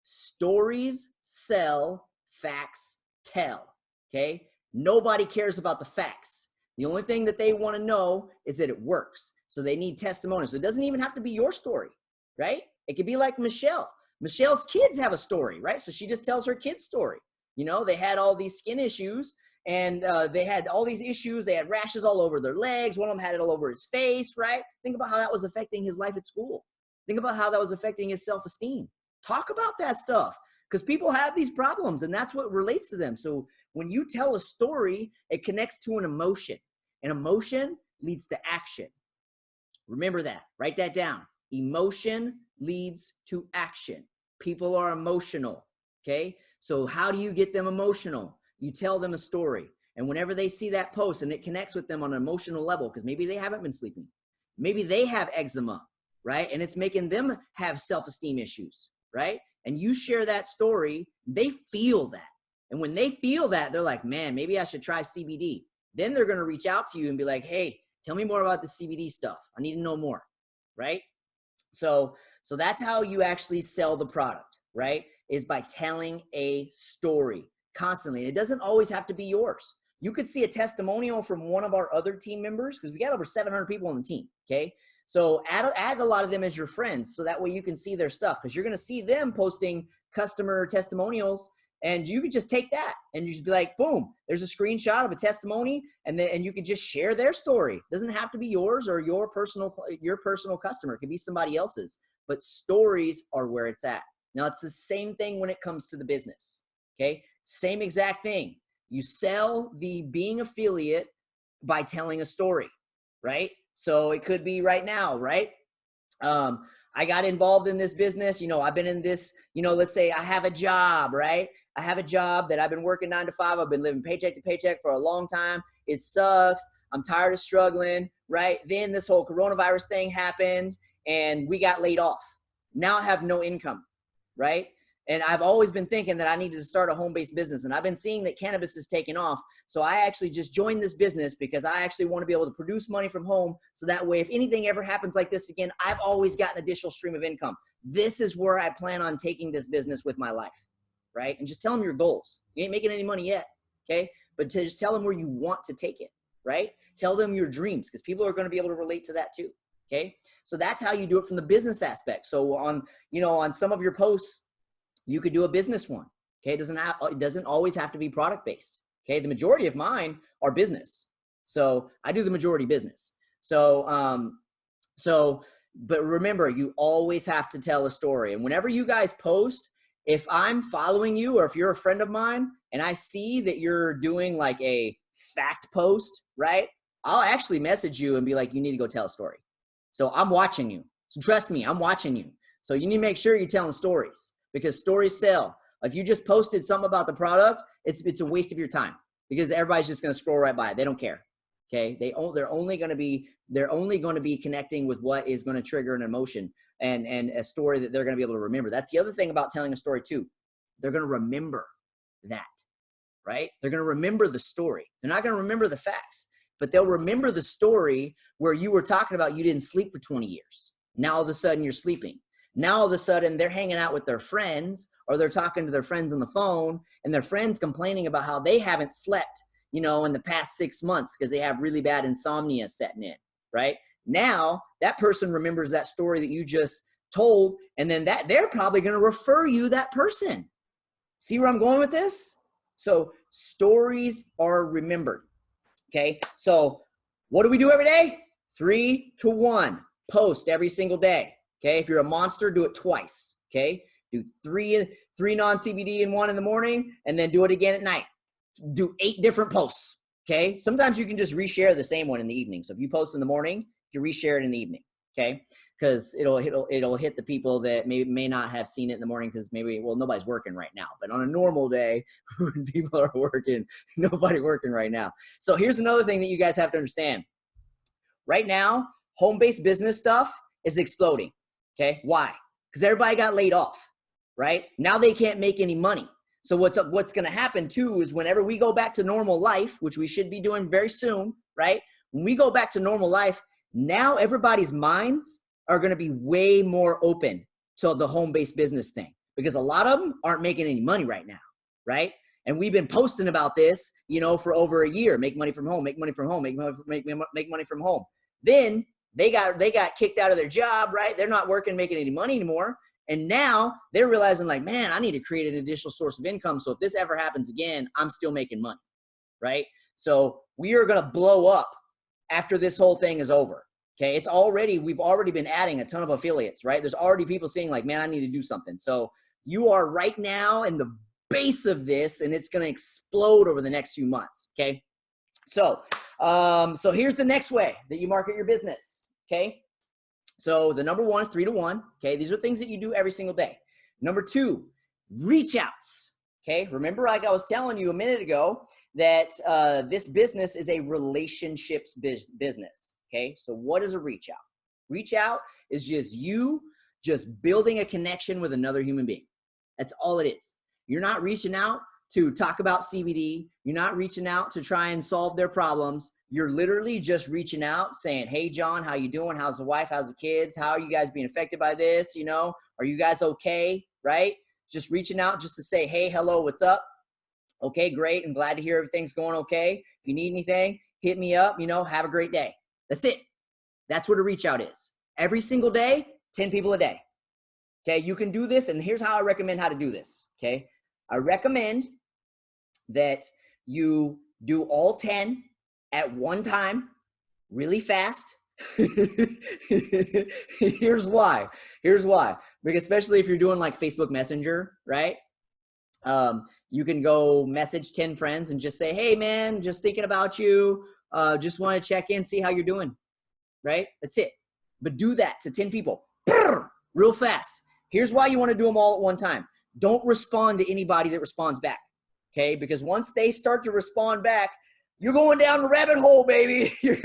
Stories sell, facts tell, okay? Nobody cares about the facts. The only thing that they want to know is that it works. So they need testimonials. So it doesn't even have to be your story, right? It could be like Michelle. Michelle's kids have a story, right? So she just tells her kids' story. You know, they had all these skin issues, and they had all these issues. They had rashes all over their legs. One of them had it all over his face, right? Think about how that was affecting his life at school. Think about how that was affecting his self-esteem. Talk about that stuff, because people have these problems, and that's what relates to them. So when you tell a story, it connects to an emotion. And emotion leads to action. Remember that. Write that down. Emotion leads to action. People are emotional, okay? So how do you get them emotional? You tell them a story. And whenever they see that post and it connects with them on an emotional level, because maybe they haven't been sleeping. Maybe they have eczema, right? And it's making them have self-esteem issues, right? And you share that story, they feel that. And when they feel that, they're like, man, maybe I should try CBD. Then they're going to reach out to you and be like, hey, tell me more about the CBD stuff. I need to know more, right? So that's how you actually sell the product, right? Is by telling a story constantly. It doesn't always have to be yours. You could see a testimonial from one of our other team members, because we got over 700 people on the team, okay? So add a lot of them as your friends, so that way you can see their stuff, because you're going to see them posting customer testimonials. And you could just take that and you just be like, boom, there's a screenshot of a testimony, and you could just share their story. It doesn't have to be yours or your personal customer. It could be somebody else's, but stories are where it's at. Now, it's the same thing when it comes to the business, okay? Same exact thing. You sell the being affiliate by telling a story, right? So it could be right now, right? I got involved in this business. You know, I've been in this, you know, let's say I have a job, right? I have a job that I've been working 9 to 5. I've been living paycheck to paycheck for a long time. It sucks. I'm tired of struggling, right? Then this whole coronavirus thing happened and we got laid off. Now I have no income, right? And I've always been thinking that I needed to start a home-based business, and I've been seeing that cannabis is taking off. So I actually just joined this business because I actually want to be able to produce money from home, so that way if anything ever happens like this again, I've always got an additional stream of income. This is where I plan on taking this business with my life, right? And just tell them your goals. You ain't making any money yet, okay? But to just tell them where you want to take it, right? Tell them your dreams, because people are going to be able to relate to that too, Okay. So that's how you do it from the business aspect. So on, you know, on some of your posts, you could do a business one. Okay. It doesn't always have to be product based. Okay. The majority of mine are business. So I do the majority business. So, but remember, you always have to tell a story. And whenever you guys post, if I'm following you or if you're a friend of mine and I see that you're doing like a fact post, right? I'll actually message you and be like, you need to go tell a story. So I'm watching you. So trust me, I'm watching you. So you need to make sure you're telling stories because stories sell. If you just posted something about the product, it's a waste of your time because everybody's just going to scroll right by it. They don't care. Okay. They're only going to be connecting with what is going to trigger an emotion and a story that they're going to be able to remember. That's the other thing about telling a story too. They're going to remember that, right? They're going to remember the story. They're not going to remember the facts, but they'll remember the story where you were talking about you didn't sleep for 20 years. Now all of a sudden you're sleeping. Now all of a sudden they're hanging out with their friends or they're talking to their friends on the phone and their friends complaining about how they haven't slept, you know, in the past 6 months because they have really bad insomnia setting in, right? Now that person remembers that story that you just told, and then that they're probably going to refer you that person. See where I'm going with this? So stories are remembered. Okay. So what do we do every day? 3 to 1. Post every single day. Okay. If you're a monster, do it twice. Okay. Do three non-CBD and 1 in the morning, and then do it again at night. Do 8 different posts. Okay. Sometimes you can just reshare the same one in the evening. So if you post in the morning, you reshare it in the evening. Okay. Because it'll hit the people that may not have seen it in the morning because nobody's working right now. But on a normal day, when people are working, nobody working right now. So here's another thing that you guys have to understand. Right now, home-based business stuff is exploding. Okay. Why? Because everybody got laid off, right? Now they can't make any money. So what's going to happen too is whenever we go back to normal life, which we should be doing very soon, right? When we go back to normal life, now everybody's minds are going to be way more open to the home-based business thing because a lot of them aren't making any money right now, right? And we've been posting about this, you know, for over a year. Make money from home, make money from home, make money from home. Then they got kicked out of their job, right? They're not working, making any money anymore. And now they're realizing like, man, I need to create an additional source of income. So if this ever happens again, I'm still making money, right? So we are going to blow up after this whole thing is over. Okay. We've already been adding a ton of affiliates, right? There's already people saying like, man, I need to do something. So you are right now in the base of this and it's going to explode over the next few months. Okay. So here's the next way that you market your business. Okay. So the number 1 is 3 to 1. Okay. These are things that you do every single day. Number 2, reach outs. Okay. Remember, like I was telling you a minute ago that this business is a relationships business. Okay. So what is a reach out? Reach out is just you just building a connection with another human being. That's all it is. You're not reaching out to talk about CBD. You're not reaching out to try and solve their problems. You're literally just reaching out saying, hey, John, how you doing? How's the wife? How's the kids? How are you guys being affected by this? You know, are you guys okay? Right? Just reaching out just to say, hey, hello, what's up? Okay, great. I'm glad to hear everything's going okay. If you need anything, hit me up, you know, have a great day. That's it. That's what a reach out is. Every single day, 10 people a day. Okay, you can do this. And here's how I recommend how to do this. Okay, I recommend that you do all 10 at one time, really fast. Here's why. Because especially if you're doing like Facebook Messenger, right? You can go message 10 friends and just say, hey man, just thinking about you. Just want to check in, see how you're doing. Right? That's it. But do that to 10 people real fast. Here's why you want to do them all at one time. Don't respond to anybody that responds back. Okay? Because once they start to respond back, you're going down the rabbit hole, baby. You're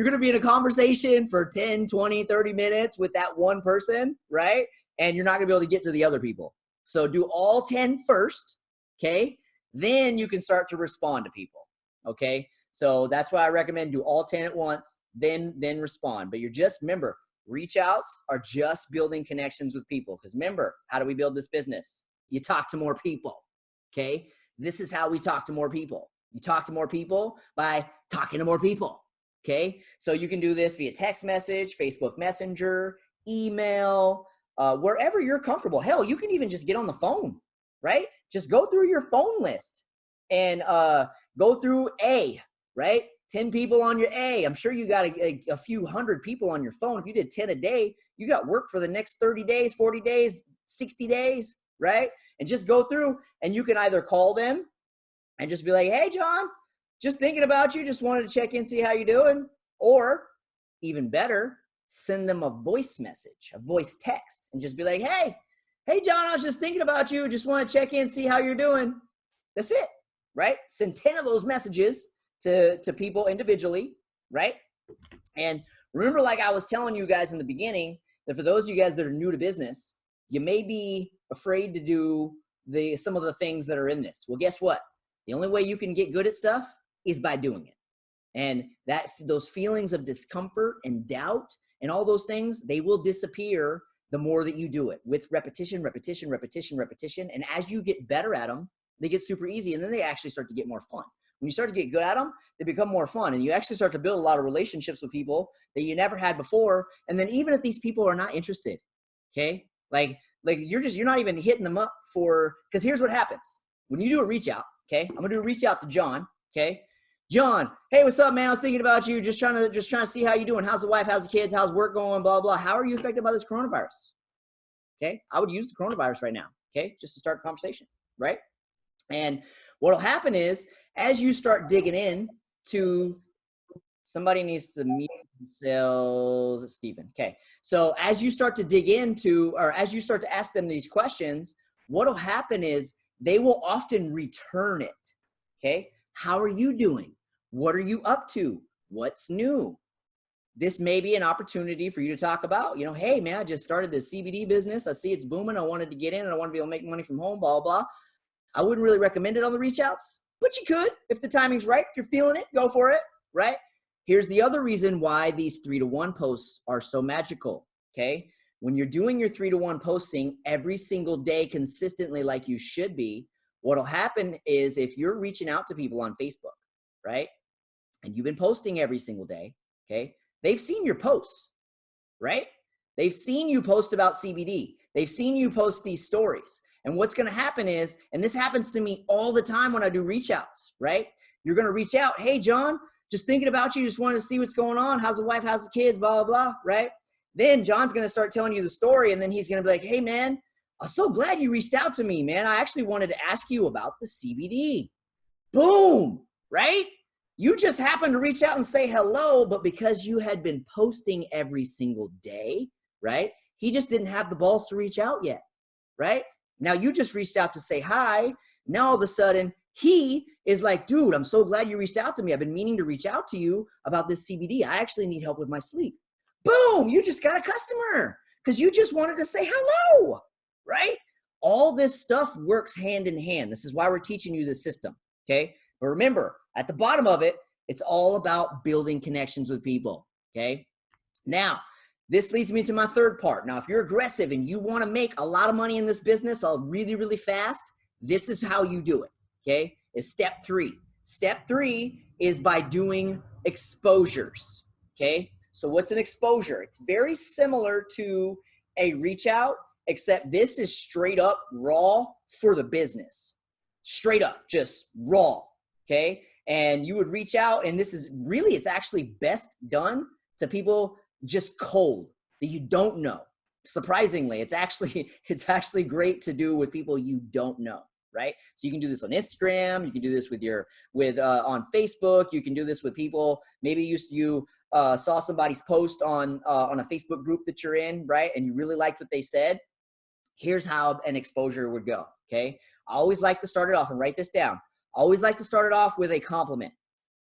gonna be in a conversation for 10, 20, 30 minutes with that one person, right? And you're not gonna be able to get to the other people. So do all 10 first, okay? Then you can start to respond to people, okay? So that's why I recommend do all 10 at once, then respond. But remember, reach outs are just building connections with people. Because remember, how do we build this business? You talk to more people, okay? This is how we talk to more people. You talk to more people by talking to more people. Okay, so you can do this via text message, Facebook Messenger, email, wherever you're comfortable. Hell, you can even just get on the phone, right? Just go through your phone list and go through A, right? 10 people on your A. I'm sure you got a few hundred people on your phone. If you did 10 a day, you got work for the next 30 days, 40 days, 60 days, right? And just go through, and you can either call them and just be like, hey, John, just thinking about you, just wanted to check in, see how you're doing. Or even better, send them a voice message, a voice text, and just be like, hey, John, I was just thinking about you, just want to check in, see how you're doing. That's it, right? Send 10 of those messages to people individually, right? And remember, like I was telling you guys in the beginning, that for those of you guys that are new to business, you may be afraid to do some of the things that are in this. Well, guess what? The only way you can get good at stuff is by doing it. And those feelings of discomfort and doubt and all those things, they will disappear the more that you do it with repetition, repetition, repetition, repetition. And as you get better at them, they get super easy, and then they actually start to get more fun. When you start to get good at them, they become more fun, and you actually start to build a lot of relationships with people that you never had before. And then even if these people are not interested, okay, like you're not even hitting them up for, because here's what happens when you do a reach out. Okay, I'm gonna do a reach out to John. Okay, John, hey, what's up, man? I was thinking about you. Just trying to see how you doing. How's the wife? How's the kids? How's work going? Blah blah. How are you affected by this coronavirus? Okay, I would use the coronavirus right now. Okay, just to start a conversation, right? And what'll happen is, as you start digging in to, somebody needs to mute themselves. It's Stephen. Okay, so as you start to dig into, or as you start to ask them these questions, what'll happen is they will often return it. Okay, how are you doing? What are you up to? What's new? This may be an opportunity for you to talk about, hey man, I just started this CBD business. I see it's booming. I wanted to get in and I want to be able to make money from home, blah, blah. I wouldn't really recommend it on the reach outs, but you could, if the timing's right, if you're feeling it, go for it, right? Here's the other reason why these 3-to-1 posts are so magical. Okay. When you're doing your 3-to-1 posting every single day consistently, like you should be, what'll happen is, if you're reaching out to people on Facebook, right? And you've been posting every single day, okay? They've seen your posts, right? They've seen you post about CBD. They've seen you post these stories. And what's going to happen is, and this happens to me all the time when I do reach outs, right? You're going to reach out. Hey, John, just thinking about you. Just wanted to see what's going on. How's the wife? How's the kids? Blah, blah, blah, right? Then John's going to start telling you the story. And then he's going to be like, hey, man, I'm so glad you reached out to me, man. I actually wanted to ask you about the CBD. Boom, right? You just happened to reach out and say hello, but because you had been posting every single day, right? He just didn't have the balls to reach out yet, right? Now you just reached out to say hi. Now all of a sudden he is like, dude, I'm so glad you reached out to me. I've been meaning to reach out to you about this CBD. I actually need help with my sleep. Boom, you just got a customer because you just wanted to say hello, right? All this stuff works hand in hand. This is why we're teaching you this system, okay? But remember, at the bottom of it, it's all about building connections with people, okay? Now, this leads me to my third part. Now, if you're aggressive and you want to make a lot of money in this business really, really fast, this is how you do it, okay? Is step 3. Step 3 is by doing exposures, okay? So what's an exposure? It's very similar to a reach out, except this is straight up raw for the business. Straight up, just raw, okay? And you would reach out, and this is really, it's actually best done to people just cold that you don't know. Surprisingly, it's actually great to do with people you don't know, right? So you can do this on Instagram, you can do this on Facebook, you can do this with people. Maybe you saw somebody's post on a Facebook group that you're in, right? And you really liked what they said. Here's how an exposure would go, okay? I always like to start it off, and write this down. I always like to start it off with a compliment,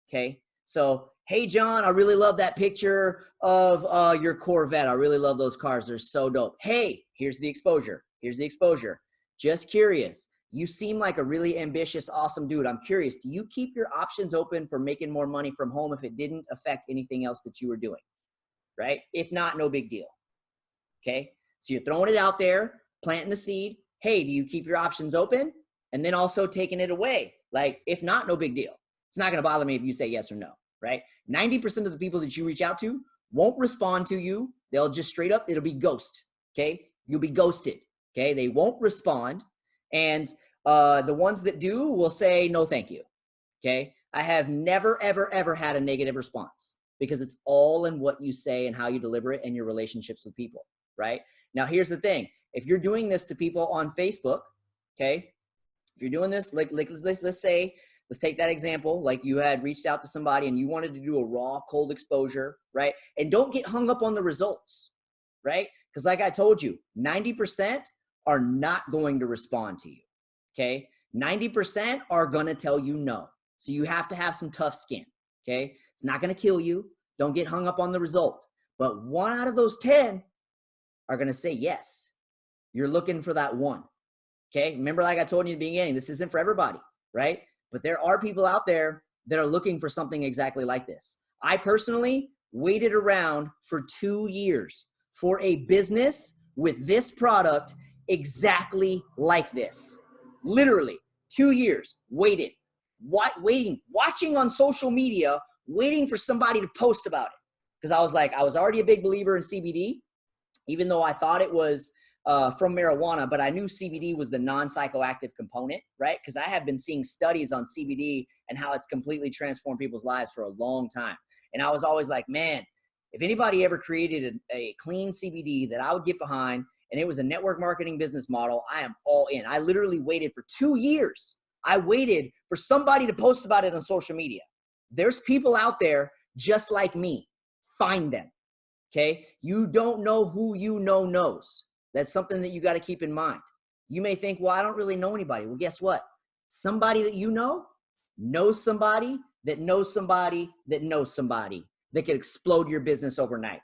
okay? So, hey, John, I really love that picture of your Corvette. I really love those cars. They're so dope. Hey, here's the exposure. Here's the exposure. Just curious. You seem like a really ambitious, awesome dude. I'm curious, do you keep your options open for making more money from home if it didn't affect anything else that you were doing, right? If not, no big deal, okay? So you're throwing it out there, planting the seed. Hey, do you keep your options open? And then also taking it away. Like, if not, no big deal. It's not going to bother me if you say yes or no, right? 90% of the people that you reach out to won't respond to you. They'll just straight up, it'll be ghost, okay? You'll be ghosted, okay? They won't respond. And the ones that do will say, no, thank you, okay? I have never, ever, ever had a negative response because it's all in what you say and how you deliver it and your relationships with people, right? Now, here's the thing. If you're doing this to people on Facebook, okay, if you're doing this, like let's say, let's take that example, like you had reached out to somebody and you wanted to do a raw cold exposure, right? And don't get hung up on the results, right? Because like I told you, 90% are not going to respond to you, okay? 90% are going to tell you no. So you have to have some tough skin, okay? It's not going to kill you. Don't get hung up on the result. But 1 out of those 10 are going to say yes. You're looking for that one, okay? Remember, like I told you in the beginning, this isn't for everybody, right? But there are people out there that are looking for something exactly like this. I personally waited around for 2 years for a business with this product exactly like this. Literally 2 years, waited, watching on social media, waiting for somebody to post about it. Because I was like, I was already a big believer in CBD, even though I thought it was from marijuana, but I knew CBD was the non-psychoactive component, right? Because I have been seeing studies on CBD and how it's completely transformed people's lives for a long time. And I was always like, man, if anybody ever created a clean CBD that I would get behind and it was a network marketing business model, I am all in. I literally waited for 2 years. I waited for somebody to post about it on social media. There's people out there just like me. Find them, okay? You don't know who you know knows. That's something that you got to keep in mind. You may think, well, I don't really know anybody. Well, guess what? Somebody that you know knows somebody that knows somebody that knows somebody that could explode your business overnight,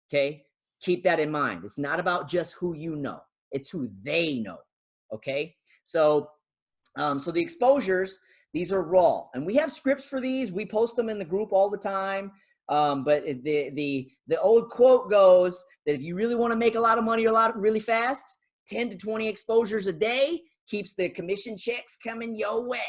okay? Keep that in mind. It's not about just who you know. It's who they know, okay? So the exposures, these are raw. And we have scripts for these. We post them in the group all the time. But the old quote goes that if you really want to make a lot of money really fast, 10 to 20 exposures a day keeps the commission checks coming your way.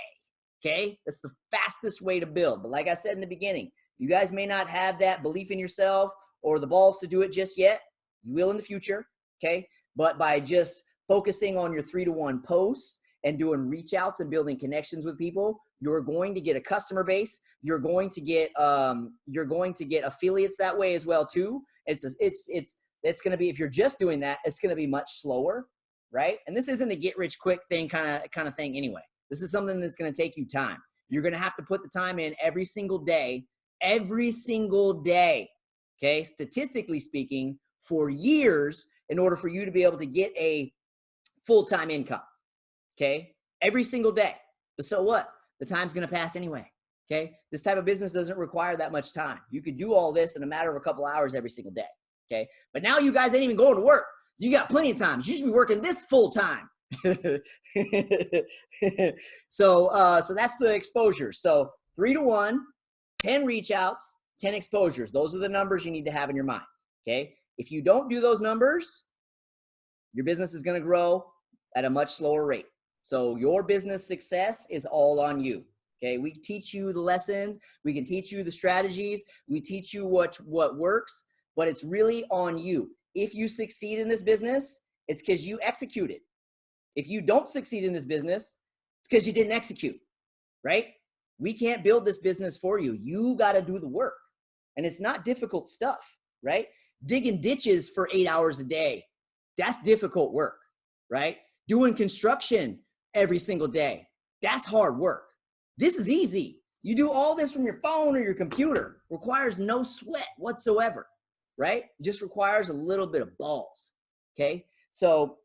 Okay. That's the fastest way to build. But like I said in the beginning, you guys may not have that belief in yourself or the balls to do it just yet. You will in the future. Okay. But by just focusing on your 3-to-1 posts and doing reach outs and building connections with people, you're going to get a customer base. You're going to get affiliates that way as well too. It's going to be, if you're just doing that, it's going to be much slower, right? And this isn't a get rich quick thing kind of thing anyway. This is something that's going to take you time. You're going to have to put the time in every single day, okay? Statistically speaking, for years in order for you to be able to get a full-time income, okay? Every single day. But so what? The time's going to pass anyway, okay? This type of business doesn't require that much time. You could do all this in a matter of a couple hours every single day, okay? But now you guys ain't even going to work. So you got plenty of time. You should be working this full time. So that's the exposure. So 3-to-1, 10 reach outs, 10 exposures. Those are the numbers you need to have in your mind, okay? If you don't do those numbers, your business is going to grow at a much slower rate. So your business success is all on you, okay? We teach you the lessons. We can teach you the strategies. We teach you what works, but it's really on you. If you succeed in this business, it's because you executed. If you don't succeed in this business, it's because you didn't execute, right? We can't build this business for you. You got to do the work. And it's not difficult stuff, right? Digging ditches for 8 hours a day, that's difficult work, right? Doing construction every single day, that's hard work. This is easy. You do all this from your phone or your computer. Requires no sweat whatsoever, right? Just requires a little bit of balls, okay? So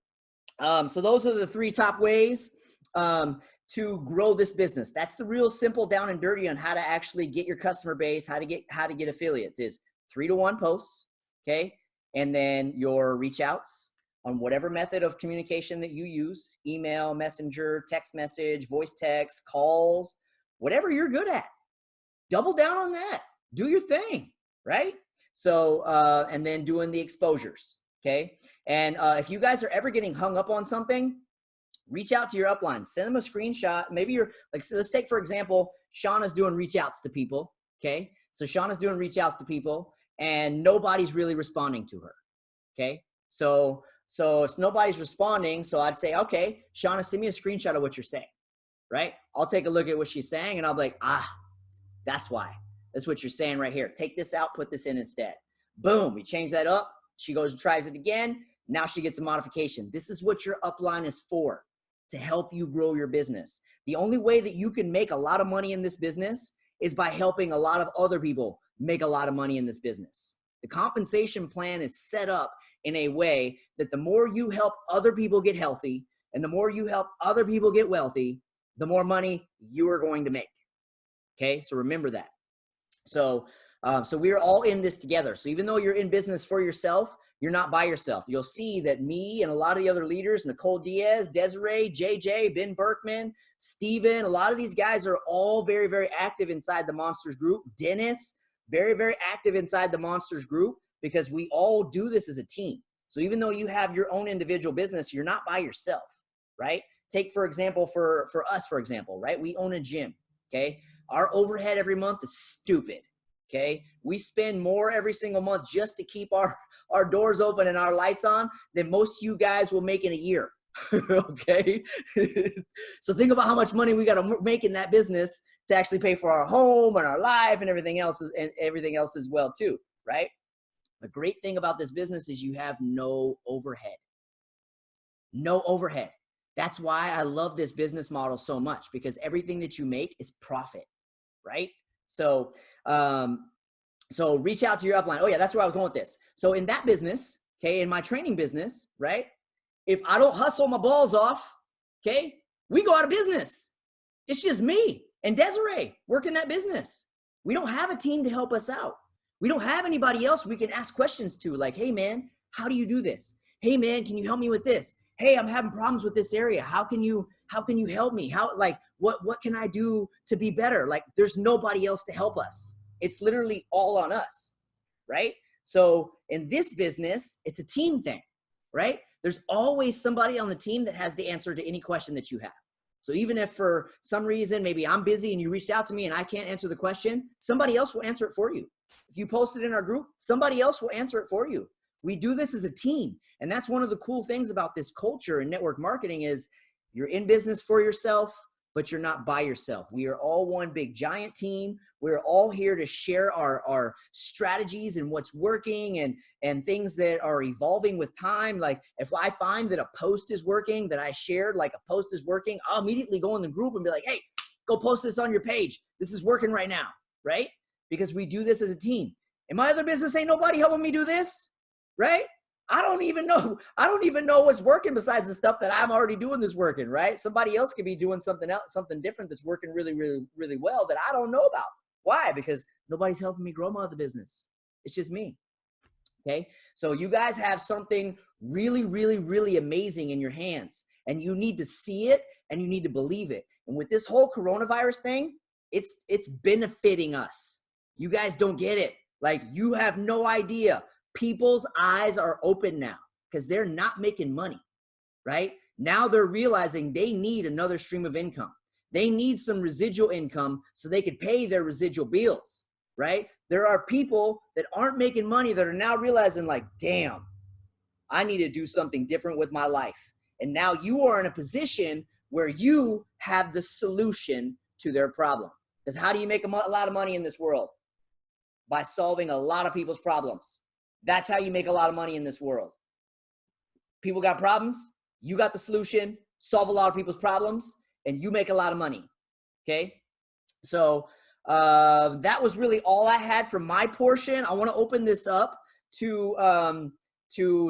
those are the 3 top ways to grow this business. That's the real simple down and dirty on how to actually get your customer base, how to get affiliates is 3-to-1 posts, okay? And then your reach outs on whatever method of communication that you use, email, messenger, text message, voice text, calls, whatever you're good at. Double down on that. Do your thing, right? So, and then doing the exposures, okay? And if you guys are ever getting hung up on something, reach out to your upline. Send them a screenshot. Maybe you're like, so let's take, for example, Shauna's doing reach outs to people. Okay. So Shauna's doing reach outs to people and nobody's really responding to her. Okay. So if nobody's responding, so I'd say, okay, Shauna, send me a screenshot of what you're saying. Right. I'll take a look at what she's saying and I'll be like, that's why. That's what you're saying right here. Take this out, put this in instead. Boom. We change that up. She goes and tries it again. Now she gets a modification. This is what your upline is for, to help you grow your business. The only way that you can make a lot of money in this business is by helping a lot of other people make a lot of money in this business. The compensation plan is set up in a way that the more you help other people get healthy and the more you help other people get wealthy, the more money you are going to make. Okay, so remember that. So we're all in this together. So even though you're in business for yourself, you're not by yourself. You'll see that me and a lot of the other leaders, Nicole Diaz, Desiree, JJ, Ben Berkman, Steven, a lot of these guys are all very, very active inside the Monsters group. Dennis, very, very active inside the Monsters group because we all do this as a team. So even though you have your own individual business, you're not by yourself, right? Take, for example, for us, for example, right? We own a gym, okay? Our overhead every month is stupid, okay? We spend more every single month just to keep our doors open and our lights on than most of you guys will make in a year, okay? So think about how much money we got to make in that business to actually pay for our home and our life and everything else as well too, right? The great thing about this business is you have no overhead. No overhead. That's why I love this business model so much, because everything that you make is profit, right? So reach out to your upline. Oh yeah, that's where I was going with this. So in that business, okay, in my training business, right? If I don't hustle my balls off, okay, we go out of business. It's just me and Desiree working that business. We don't have a team to help us out. We don't have anybody else we can ask questions to, like, hey man, how do you do this? Hey man, can you help me with this? Hey, I'm having problems with this area. How can you help me? What can I do to be better? Like, there's nobody else to help us. It's literally all on us, right? So in this business, it's a team thing, right? There's always somebody on the team that has the answer to any question that you have. So even if for some reason, maybe I'm busy and you reached out to me and I can't answer the question, somebody else will answer it for you. If you post it in our group, somebody else will answer it for you. We do this as a team. And that's one of the cool things about this culture in network marketing is you're in business for yourself, but you're not by yourself. We are all one big giant team. We're all here to share our strategies and what's working and things that are evolving with time. Like if I find that a post is working, that I shared, like a post is working, I'll immediately go in the group and be like, hey, go post this on your page. This is working right now, right? Because we do this as a team. In my other business, ain't nobody helping me do this, right? I don't even know what's working besides the stuff that I'm already doing that's working, right? Somebody else could be doing something else, something different that's working really, really, really well that I don't know about. Why? Because nobody's helping me grow my other business. It's just me. Okay. So you guys have something really, really, really amazing in your hands, and you need to see it and you need to believe it. And with this whole coronavirus thing, it's benefiting us. You guys don't get it. Like, you have no idea. People's eyes are open now because they're not making money, right? Now they're realizing they need another stream of income. They need some residual income so they could pay their residual bills, right? There are people that aren't making money that are now realizing, like, damn, I need to do something different with my life. And now you are in a position where you have the solution to their problem. Because how do you make a lot of money in this world? By solving a lot of people's problems. That's how you make a lot of money in this world. People got problems, you got the solution, solve a lot of people's problems, and you make a lot of money, okay? So that was really all I had for my portion. I want to open this up to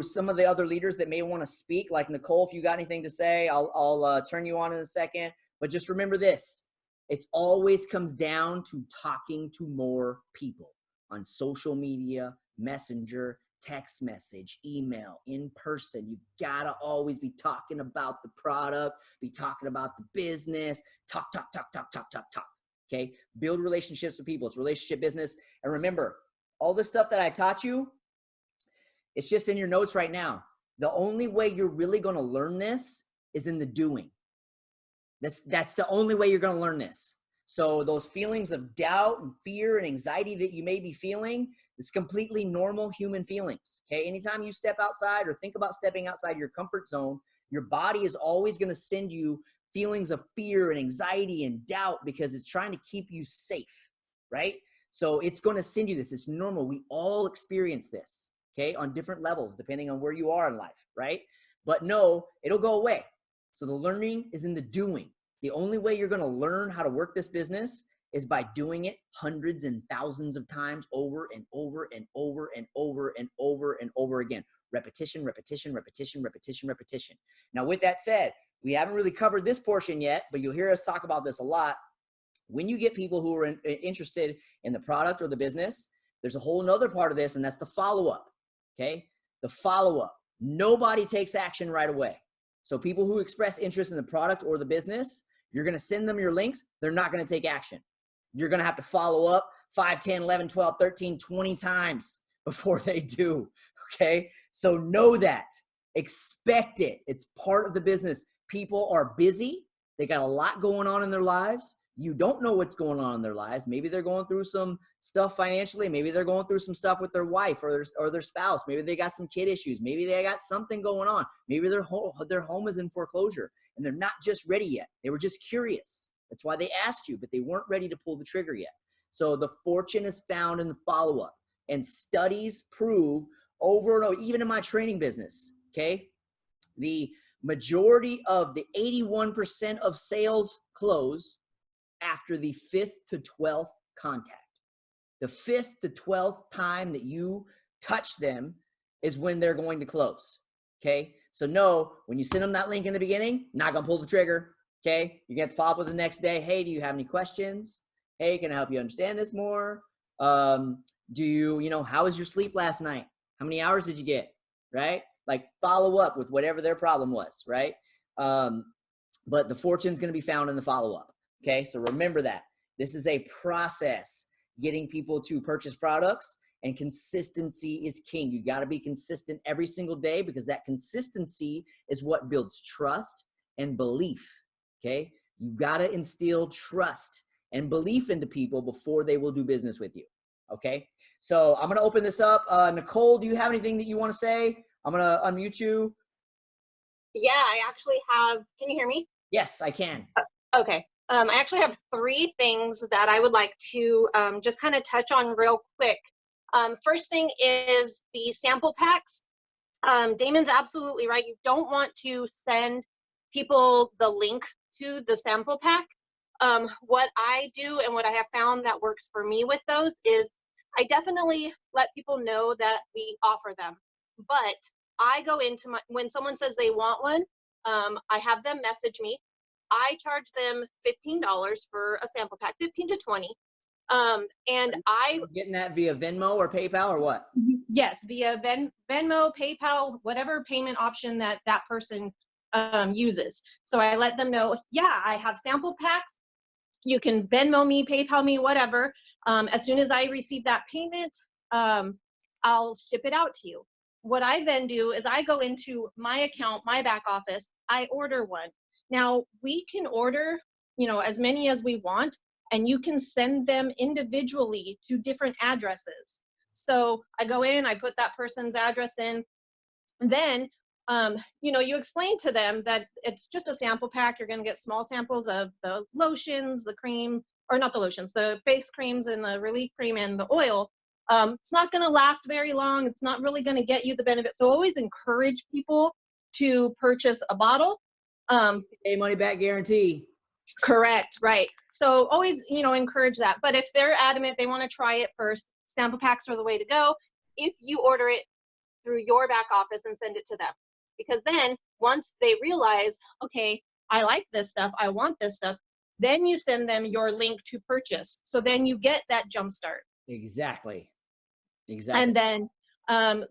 some of the other leaders that may want to speak, like Nicole. If you got anything to say, I'll turn you on in a second. But just remember this, it always comes down to talking to more people on social media, messenger, text message, email, in person. You gotta always be talking about the product, be talking about the business, talk. Okay, build relationships with people. It's relationship business. And remember, all the stuff that I taught you, it's just in your notes right now. The only way you're really gonna learn this is in the doing. That's the only way you're gonna learn this. So those feelings of doubt and fear and anxiety that you may be feeling, it's completely normal human feelings. Okay. Anytime you step outside or think about stepping outside your comfort zone, your body is always going to send you feelings of fear and anxiety and doubt because it's trying to keep you safe, right? So it's going to send you this. It's normal. We all experience this, okay, on different levels, depending on where you are in life, right? But no, it'll go away. So the learning is in the doing. The only way you're going to learn how to work this business is by doing it hundreds and thousands of times over and over and over and over and over and over again. Repetition, repetition, repetition, repetition, repetition. Now, with that said, we haven't really covered this portion yet, but you'll hear us talk about this a lot. When you get people who are interested in the product or the business, there's a whole nother part of this, and that's the follow-up, okay? The follow-up. Nobody takes action right away. So people who express interest in the product or the business, you're going to send them your links. They're not going to take action. You're going to have to follow up 5, 10, 11, 12, 13, 20 times before they do, okay? So know that. Expect it. It's part of the business. People are busy. They got a lot going on in their lives. You don't know what's going on in their lives. Maybe they're going through some stuff financially. Maybe they're going through some stuff with their wife or their spouse. Maybe they got some kid issues. Maybe they got something going on. Maybe their home is in foreclosure and they're not just ready yet. They were just curious. That's why they asked you, but they weren't ready to pull the trigger yet. So the fortune is found in the follow-up, and studies prove over and over, even in my training business, okay? The majority of the 81% of sales close after the 5th to 12th contact. The 5th to 12th time that you touch them is when they're going to close, okay? So no, when you send them that link in the beginning, not gonna pull the trigger, okay? You're gonna have to follow up with the next day. Hey, do you have any questions? Hey, can I help you understand this more? Do you, how was your sleep last night? How many hours did you get, right? Like follow up with whatever their problem was, right? But the fortune's gonna be found in the follow-up. Okay, so remember that. This is a process, getting people to purchase products, and consistency is king. You got to be consistent every single day because that consistency is what builds trust and belief, okay? You got to instill trust and belief into people before they will do business with you, okay? So I'm going to open this up. Nicole, do you have anything that you want to say? I'm going to unmute you. Yeah, I actually have, can you hear me? Yes, I can. Okay. I actually have 3 things that I would like to just kind of touch on real quick. First thing is the sample packs. Damon's absolutely right. You don't want to send people the link to the sample pack. What I do and what I have found that works for me with those is I definitely let people know that we offer them. But I go into when someone says they want one, I have them message me. I charge them $15 for a sample pack, 15 to 20. And I getting that via Venmo or PayPal or what? Yes, via Venmo, PayPal, whatever payment option that person uses. So I let them know, yeah, I have sample packs. You can Venmo me, PayPal me, whatever. As soon as I receive that payment, I'll ship it out to you. What I then do is I go into my account, my back office, I order one. Now we can order, as many as we want, and you can send them individually to different addresses. So I go in, I put that person's address in, and then, you explain to them that it's just a sample pack. You're going to get small samples of the lotions, the cream, or not the lotions, the face creams and the relief cream and the oil. It's not going to last very long. It's not really going to get you the benefit. So always encourage people to purchase a bottle. A money back guarantee. Correct, right. So always, encourage that. But if they're adamant, they want to try it first, sample packs are the way to go. If you order it through your back office and send it to them, because then once they realize, okay, I like this stuff, I want this stuff, then you send them your link to purchase. So then you get that jump start. Exactly. And then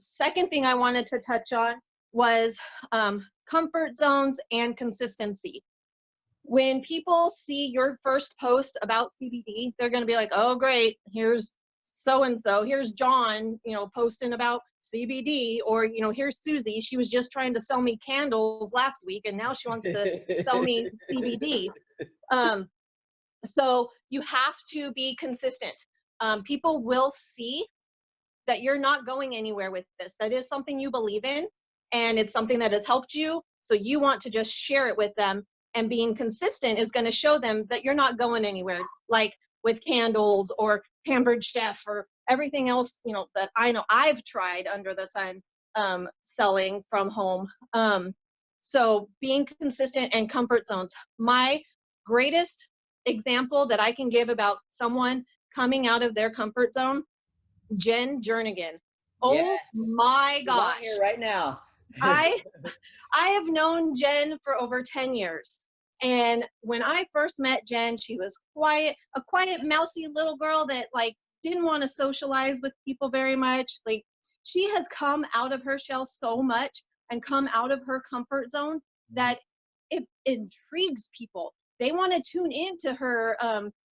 second thing I wanted to touch on was comfort zones and consistency. When people see your first post about CBD, they're going to be like, oh, great, here's so-and-so, here's John, posting about CBD, or, here's Susie. She was just trying to sell me candles last week, and now she wants to sell me CBD. So you have to be consistent. People will see that you're not going anywhere with this. That is something you believe in, and it's something that has helped you. So you want to just share it with them, and being consistent is going to show them that you're not going anywhere, like with candles or Pampered Chef or everything else, you know, that I know I've tried under the sun, selling from home. So being consistent and comfort zones. My greatest example that I can give about someone coming out of their comfort zone, Jen Jernigan. Oh Yes. my She's on gosh. here right now. I have known Jen for over 10 years. And when I first met Jen, she was quiet, a quiet, mousy little girl that like didn't want to socialize with people very much. Like, she has come out of her shell so much and come out of her comfort zone that it intrigues people. They want to tune into her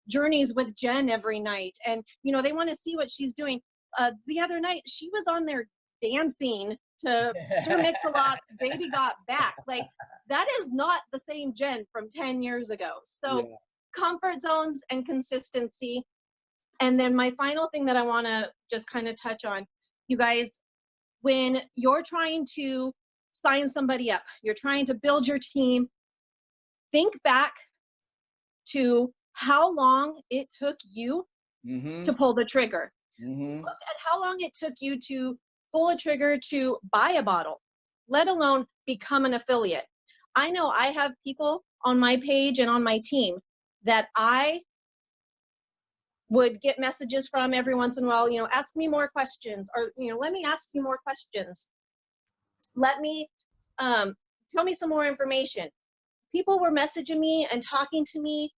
journeys with Jen every night. And, you know, they want to see what she's doing. The other night, she was on there dancing to Sir Mix-a-Lot's Baby Got Back. Like, that is not the same Jen from 10 years ago. So Yeah. comfort zones and consistency. And then my final thing that I want to just kind of touch on, you guys, when you're trying to sign somebody up, you're trying to build your team, think back to how long it took you to pull the trigger. Look at how long it took you to pull a trigger to buy a bottle, let alone become an affiliate. I know I have people on my page and on my team that I would get messages from every once in a while, you know, ask me more questions, or, you know, let me ask you more questions. Let me, tell me some more information. People were messaging me and talking to me,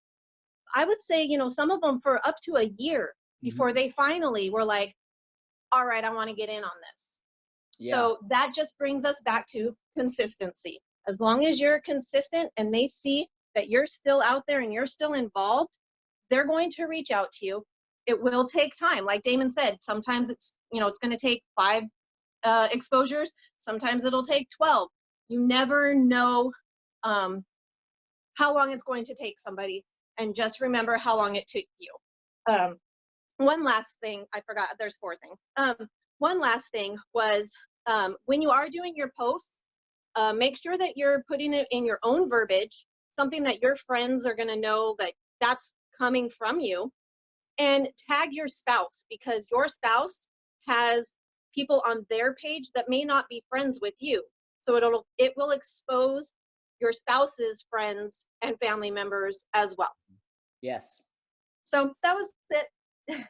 I would say, you know, some of them for up to a year before they finally were like, all right, I want to get in on this. Yeah. So that just brings us back to consistency. As long as you're consistent and they see that you're still out there and you're still involved, they're going to reach out to you. It will take time. Like Damon said, sometimes it's, you know, it's going to take 5 exposures. Sometimes it'll take 12. You never know how long it's going to take somebody. And just remember how long it took you. One last thing, I forgot, there's 4 things. One last thing was, when you are doing your posts, make sure that you're putting it in your own verbiage, something that your friends are going to know that that's coming from you, and tag your spouse, because your spouse has people on their page that may not be friends with you. So it will expose your spouse's friends and family members as well. Yes. So that was it.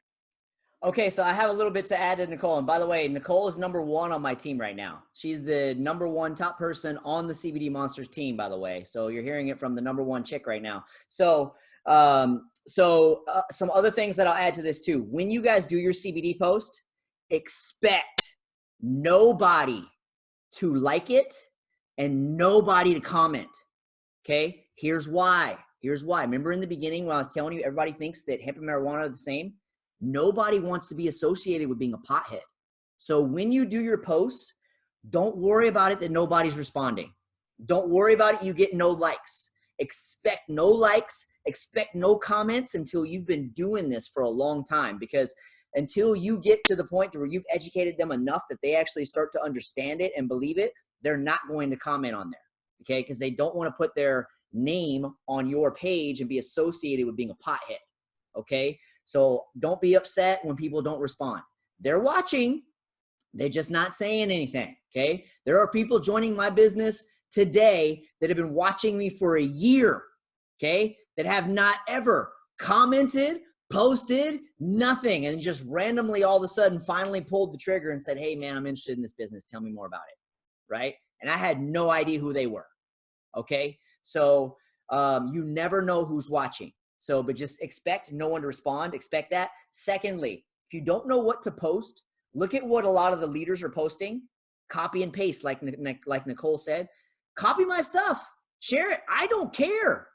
Okay, so I have a little bit to add to Nicole. And by the way, Nicole is number 1 on my team right now. She's the number 1 top person on the CBD Monsters team, by the way. So you're hearing it from the number 1 chick right now. So, some other things that I'll add to this too. When you guys do your CBD post, expect nobody to like it and nobody to comment. Okay, here's why. Here's why. Remember in the beginning when I was telling you everybody thinks that hemp and marijuana are the same? Nobody wants to be associated with being a pothead. So when you do your posts, don't worry about it that nobody's responding. Don't worry about it you get no likes. Expect no likes, expect no comments until you've been doing this for a long time, because until you get to the point where you've educated them enough that they actually start to understand it and believe it, they're not going to comment on there, okay? Because they don't want to put their name on your page and be associated with being a pothead, okay? So don't be upset when people don't respond. They're watching, they're just not saying anything, okay? There are people joining my business today that have been watching me for a year, okay? That have not ever commented, posted, nothing, and just randomly all of a sudden finally pulled the trigger and said, hey man, I'm interested in this business. Tell me more about it, right? And I had no idea who they were, okay? So you never know who's watching. So, but just expect no one to respond. Expect that. Secondly, if you don't know what to post, look at what a lot of the leaders are posting. Copy and paste, like Nicole said. Copy my stuff. Share it. I don't care.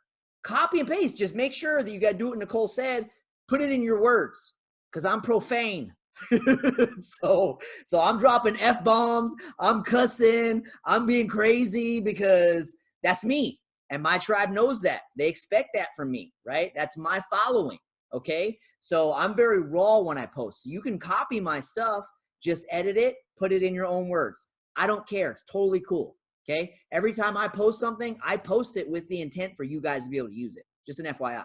Copy and paste. Just make sure that you got to do what Nicole said. Put it in your words, because I'm profane. so I'm dropping F-bombs. I'm cussing. I'm being crazy because that's me. And my tribe knows that. They expect that from me, right? That's my following, okay? So I'm very raw when I post. So you can copy my stuff, just edit it, put it in your own words. I don't care. It's totally cool, okay? Every time I post something, I post it with the intent for you guys to be able to use it. Just an FYI.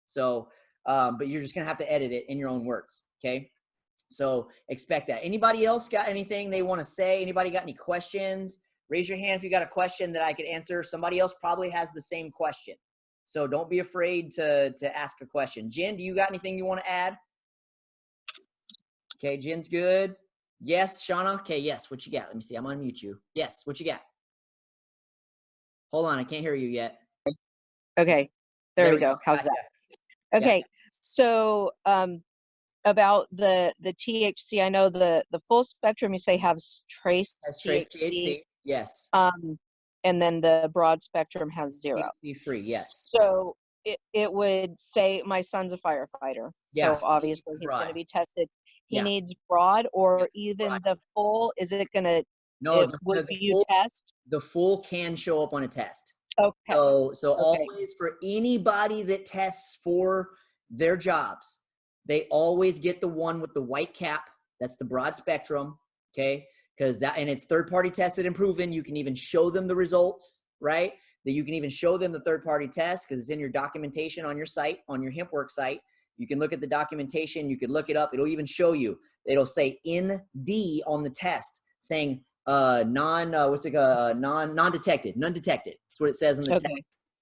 So, but you're just going to have to edit it in your own words, okay? So expect that. Anybody else got anything they want to say? Anybody got any questions? Raise your hand if you got a question that I could answer. Somebody else probably has the same question. So don't be afraid to ask a question. Jen, do you got anything you want to add? Okay, Jen's good. Yes, Shauna? Okay, yes. What you got? Let me see. I'm gonna unmute you. Yes, what you got? Hold on, I can't hear you yet. Okay, there we go. How's Gotcha. that? Okay, so about the THC, I know the full spectrum you say has trace THC. Yes. And then the broad spectrum has 0. THC free, yes. So it would say my son's a firefighter. Yeah, so obviously he's going to be tested. He needs broad or even broad. the full. Is it going to? No, would you test? The full can show up on a test. Okay. So always for anybody that tests for their jobs, they always get the one with the white cap. That's the broad spectrum. Okay. And it's third-party tested and proven. You can even show them the results, right? That you can even show them the third-party test because it's in your documentation on your site, on your HempWorks site. You can look at the documentation. You can look it up. It'll even show you. It'll say ND on the test saying non-detected, none detected. That's what it says on the test.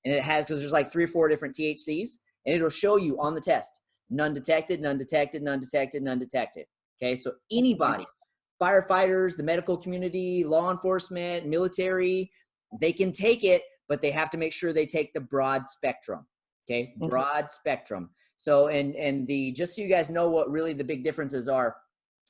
And it has, because there's like 3 or 4 different THCs, and it'll show you on the test, none detected, none detected, none detected, none detected. Okay, so anybody, firefighters, the medical community, law enforcement, military, they can take it, but they have to make sure they take the broad spectrum. Okay, broad spectrum. So, and just so you guys know what really the big differences are,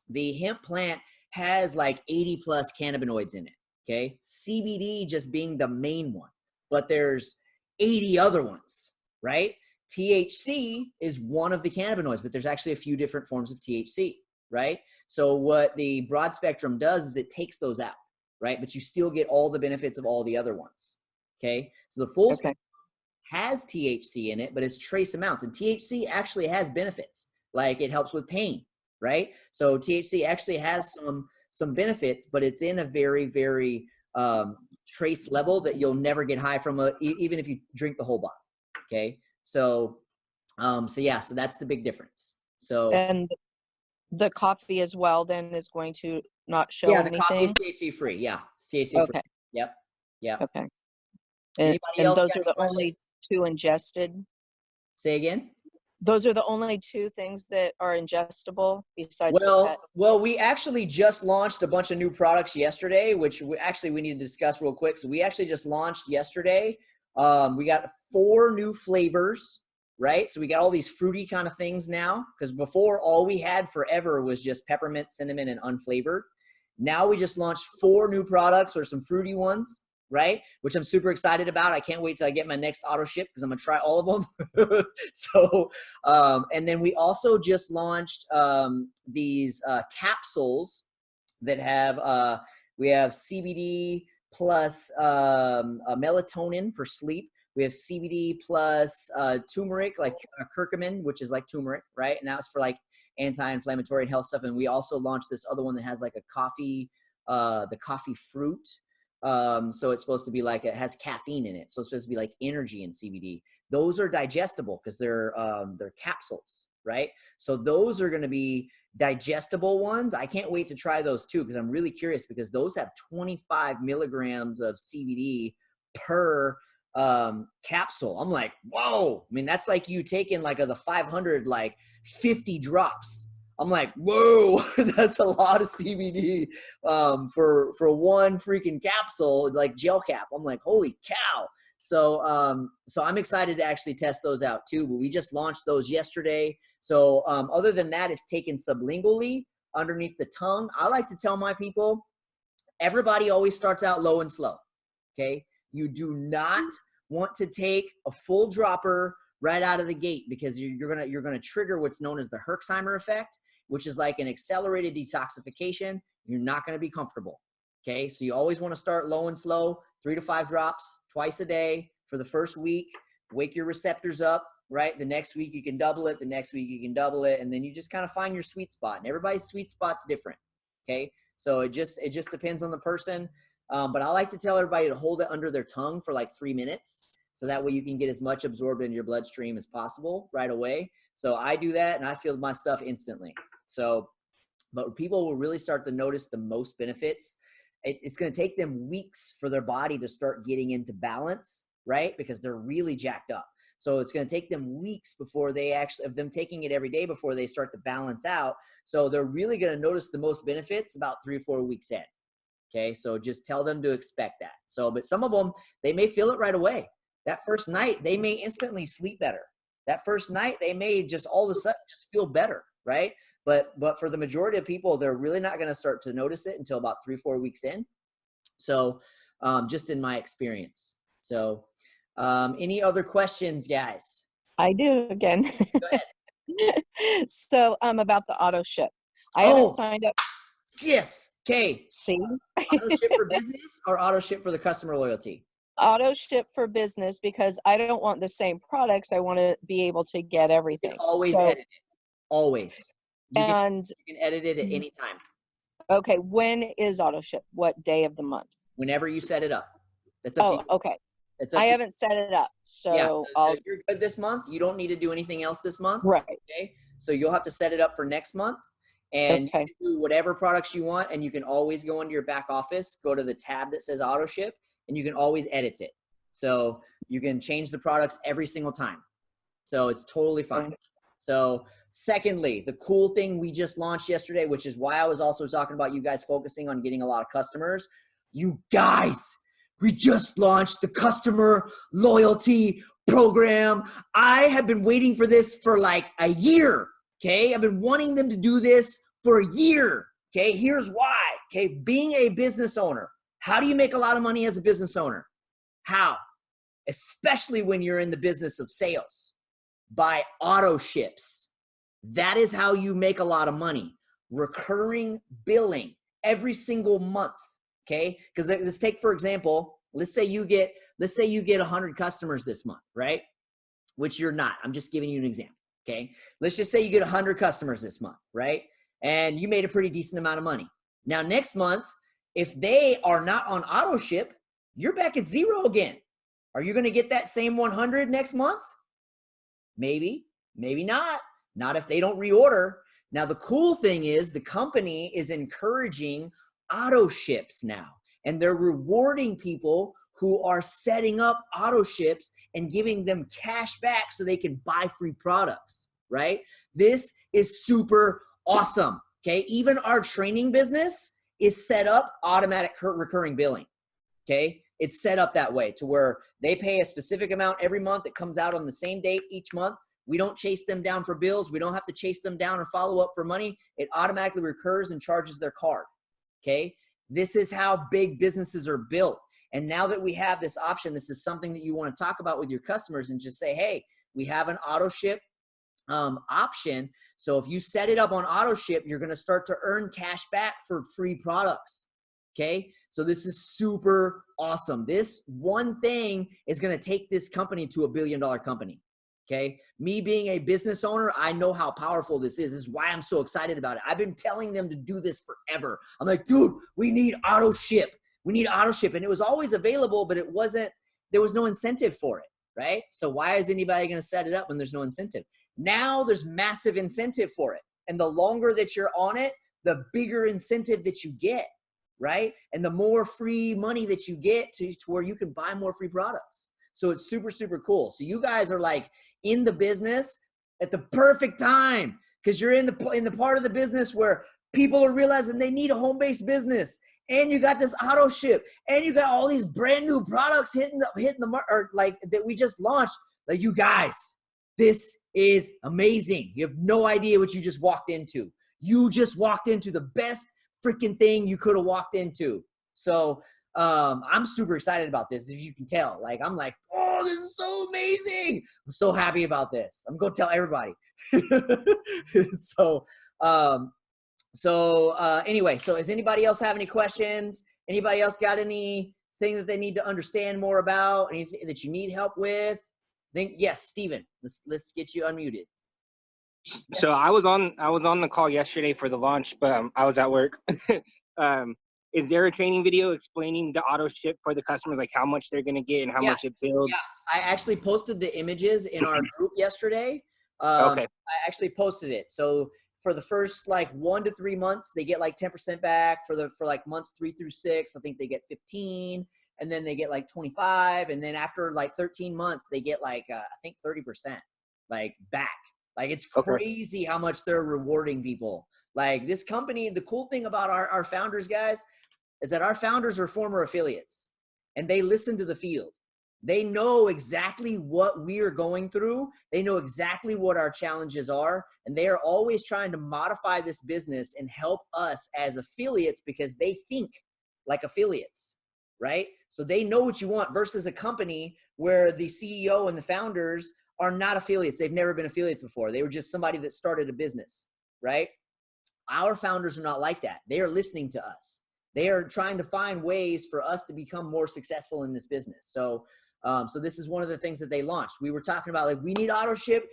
the hemp plant has like 80 plus cannabinoids in it. Okay, CBD just being the main one, but there's 80 other ones, right? THC is one of the cannabinoids, but there's actually a few different forms of THC, right? So what the broad spectrum does is it takes those out, right? But you still get all the benefits of all the other ones, okay? So the full spectrum has THC in it, but it's trace amounts. And THC actually has benefits, like it helps with pain, right? So THC actually has some benefits, but it's in a very, very trace level that you'll never get high from, even if you drink the whole bottle, okay? So that's the big difference. So and the coffee as well then is going to not show anything? Yeah, the coffee is THC free. Yeah, it's THC free. Yep. Okay. Anybody and else those got are any the questions? only 2 ingested? Say again? Those are the only 2 things that are ingestible besides the pet? Well, we actually just launched a bunch of new products yesterday, which we need to discuss real quick. So we actually just launched yesterday. We got 4 new flavors, right? So we got all these fruity kind of things now, because before all we had forever was just peppermint, cinnamon, and unflavored. Now we just launched 4 new products, or some fruity ones, right? Which I'm super excited about. I can't wait till I get my next auto ship because I'm gonna try all of them. So, and then we also just launched these capsules that have, we have CBD plus melatonin for sleep. We have CBD plus turmeric, like curcumin, which is like turmeric, right? And that's for like anti-inflammatory and health stuff. And we also launched this other one that has like a coffee, the coffee fruit. So it's supposed to be like, it has caffeine in it. So it's supposed to be like energy in CBD. Those are digestible because they're capsules, right? So those are going to be digestible ones. I can't wait to try those too, because I'm really curious, because those have 25 milligrams of CBD per capsule. I'm like, whoa. I mean, that's like you taking like the 500, like 50 drops. I'm like, whoa, that's a lot of CBD for one freaking capsule, like gel cap. I'm like, holy cow. So I'm excited to actually test those out too, but we just launched those yesterday. So other than that, it's taken sublingually underneath the tongue. I like to tell my people, everybody always starts out low and slow, okay? You do not want to take a full dropper right out of the gate, because you're gonna trigger what's known as the Herxheimer effect, which is like an accelerated detoxification. You're not going to be comfortable. Okay. So you always want to start low and slow, 3 to 5 drops twice a day for the first week, wake your receptors up, right? The next week you can double it. The next week you can double it. And then you just kind of find your sweet spot, and everybody's sweet spot's different. Okay. So it just depends on the person. But I like to tell everybody to hold it under their tongue for like 3 minutes. So that way you can get as much absorbed into your bloodstream as possible right away. So I do that and I feel my stuff instantly. So, but people will really start to notice the most benefits. It's going to take them weeks for their body to start getting into balance, right? Because they're really jacked up. So it's going to take them weeks before they actually, of them taking it every day, before they start to balance out. So they're really going to notice the most benefits about 3 or 4 weeks in. Okay. So just tell them to expect that. So, but some of them, they may feel it right away. That first night, they may instantly sleep better. That first night, they may just all of a sudden just feel better, right? But for the majority of people, they're really not going to start to notice it until about 3 or 4 weeks in. So just in my experience. So any other questions, guys? I do again. Go ahead. So about the auto ship. I haven't signed up. Yes. Okay. See? Auto ship for business or auto ship for the customer loyalty? Auto ship for business, because I don't want the same products. I want to be able to get everything. You can always edit it. Always. You can edit it at any time. Okay. When is auto ship? What day of the month? Whenever you set it up. That's up to you. Okay. It's up I to haven't set it up. So, yeah, so if you're good this month, you don't need to do anything else this month. Right. Okay. So you'll have to set it up for next month, and you can do whatever products you want. And you can always go into your back office, go to the tab that says auto ship, and you can always edit it. So you can change the products every single time. So it's totally fine. So secondly, the cool thing we just launched yesterday, which is why I was also talking about you guys focusing on getting a lot of customers. You guys, we just launched the customer loyalty program. I have been waiting for this for like a year. Okay. I've been wanting them to do this for a year. Okay. Here's why. Okay. Being a business owner, how do you make a lot of money as a business owner? How? Especially when you're in the business of sales. By auto ships. That is how you make a lot of money. Recurring billing every single month. Okay. Because let's take, for example, let's say you get 100 customers this month, right? Which you're not. I'm just giving you an example. Okay. Let's just say you get 100 customers this month, right? And you made a pretty decent amount of money. Now, next month, if they are not on auto ship, you're back at 0 again. Are you going to get that same 100 next month? Maybe, maybe not. Not if they don't reorder. Now, the cool thing is the company is encouraging auto ships now, and they're rewarding people who are setting up auto ships and giving them cash back so they can buy free products, right? This is super awesome. Okay. Even our training business is set up automatic recurring billing. Okay. It's set up that way to where they pay a specific amount every month. It comes out on the same date each month. We don't chase them down for bills. We don't have to chase them down and follow up for money. It automatically recurs and charges their card. Okay. This is how big businesses are built. And now that we have this option, this is something that you want to talk about with your customers and just say, hey, we have an auto ship option. So if you set it up on auto ship, you're going to start to earn cash back for free products. Okay. So this is super awesome. This one thing is going to take this company to $1 billion company. Okay. Me being a business owner, I know how powerful this is. This is why I'm so excited about it. I've been telling them to do this forever. I'm like, dude, we need auto ship. We need auto ship. And it was always available, but there was no incentive for it. Right. So why is anybody going to set it up when there's no incentive? Now there's massive incentive for it. And the longer that you're on it, the bigger incentive that you get. Right. And the more free money that you get to where you can buy more free products. So it's super, super cool. So you guys are like in the business at the perfect time because you're in the part of the business where people are realizing they need a home-based business, and you got this auto ship, and you got all these brand new products hitting the market, or like that we just launched. Like, you guys, this is amazing. You have no idea what you just walked into. You just walked into the best freaking thing you could have walked into. So I'm super excited about this. If you can tell, like, I'm like, oh, this is so amazing. I'm so happy about this. I'm going to tell everybody. Anyway, so does anybody else have any questions? Anybody else got any thing that they need to understand more about? Anything that you need help with? Then yes, Steven, let's get you unmuted. Yes. So I was on the call yesterday for the launch, but I was at work. Is there a training video explaining the auto ship for the customers, like how much they're gonna get and how much it builds? Yeah, I actually posted the images in our group yesterday. Okay. I actually posted it. So for the first like 1 to 3 months, they get like 10% back. For like months 3 through 6, I think they get 15, and then they get like 25, and then after like 13 months, they get like I think 30% like back. Like it's crazy how much they're rewarding people. Like this company, the cool thing about our founders, guys, is that our founders are former affiliates and they listen to the field. They know exactly what we are going through. They know exactly what our challenges are. And they are always trying to modify this business and help us as affiliates because they think like affiliates, right? So they know what you want versus a company where the CEO and the founders are not affiliates. They've never been affiliates before. They were just somebody that started a business, right? Our founders are not like that. They are listening to us. They are trying to find ways for us to become more successful in this business. So this is one of the things that they launched. We were talking about like, we need auto ship,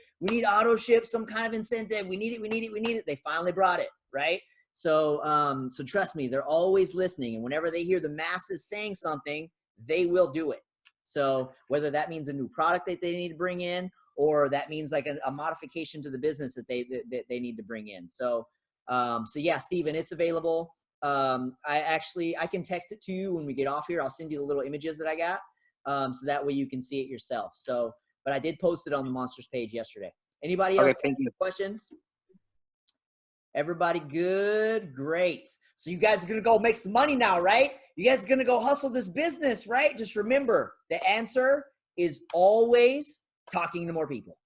some kind of incentive. We need it. They finally brought it, right? So trust me, they're always listening. And whenever they hear the masses saying something, they will do it. So whether that means a new product that they need to bring in, or that means like a modification to the business that they need to bring in. So yeah, Steven, it's available. I can text it to you when we get off here. I'll send you the little images that I got. So that way you can see it yourself. So, but I did post it on the Monsters page yesterday. Anybody else have any questions? Everybody good? Great. So you guys are going to go make some money now, right? You guys are going to go hustle this business, right? Just remember, the answer is always talking to more people.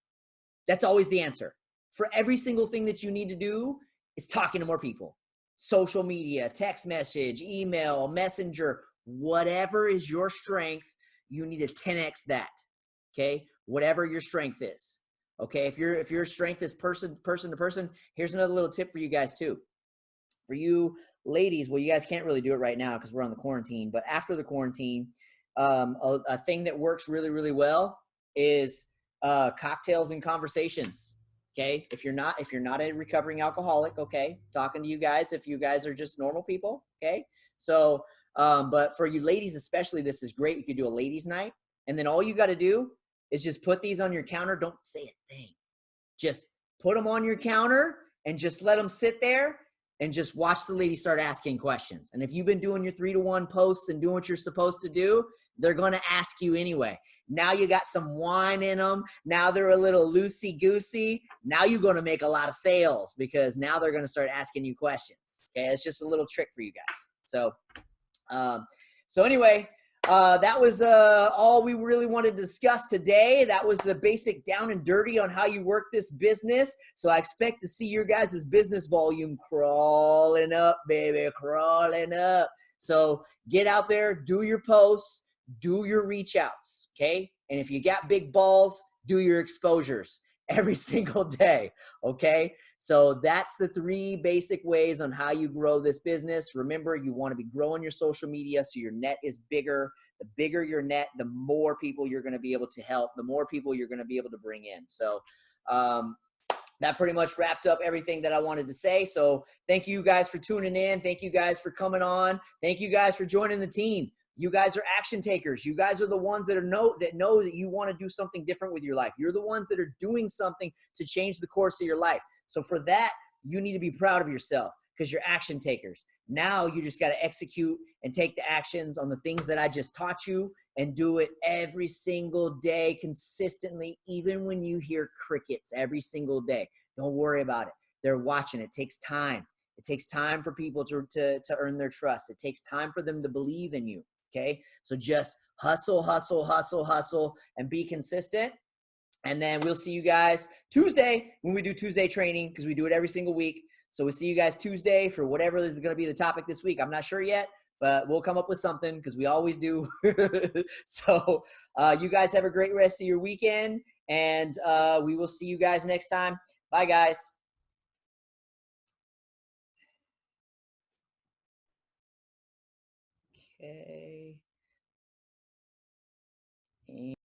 That's always the answer. For every single thing that you need to do is talking to more people. Social media, text message, email, messenger, whatever is your strength, you need to 10x that, okay? Whatever your strength is, okay? If your strength is person to person, here's another little tip for you guys too. For you ladies, well, you guys can't really do it right now because we're on the quarantine, but after the quarantine, a thing that works really, really well is cocktails and conversations. Okay, if you're not a recovering alcoholic, okay, talking to you guys if you guys are just normal people, okay. So, but for you ladies especially, this is great. You could do a ladies' night, and then all you got to do is just put these on your counter. Don't say a thing. Just put them on your counter and just let them sit there and just watch the ladies start asking questions. And if you've been doing your 3-to-1 posts and doing what you're supposed to do, they're going to ask you anyway. Now you got some wine in them. Now they're a little loosey-goosey. Now you're going to make a lot of sales because now they're going to start asking you questions. Okay, it's just a little trick for you guys. So anyway, that was all we really wanted to discuss today. That was the basic down and dirty on how you work this business. So I expect to see your guys' business volume crawling up, baby, crawling up. So get out there, do your posts, do your reach outs, okay? And if you got big balls, do your exposures every single day, okay? So that's the 3 basic ways on how you grow this business. Remember, you want to be growing your social media so your net is bigger. The bigger your net, the more people you're going to be able to help, the more people you're going to be able to bring in. So that pretty much wrapped up everything that I wanted to say. So thank you guys for tuning in. Thank you guys for coming on. Thank you guys for joining the team. You guys are action takers. You guys are the ones that know that you want to do something different with your life. You're the ones that are doing something to change the course of your life. So for that, you need to be proud of yourself because you're action takers. Now you just got to execute and take the actions on the things that I just taught you and do it every single day consistently, even when you hear crickets every single day. Don't worry about it. They're watching. It takes time. It takes time for people to earn their trust. It takes time for them to believe in you. Okay, so just hustle, hustle, hustle, hustle, and be consistent. And then we'll see you guys Tuesday when we do Tuesday training because we do it every single week. So we'll see you guys Tuesday for whatever is going to be the topic this week. I'm not sure yet, but we'll come up with something because we always do. So you guys have a great rest of your weekend, and we will see you guys next time. Bye, guys. Okay.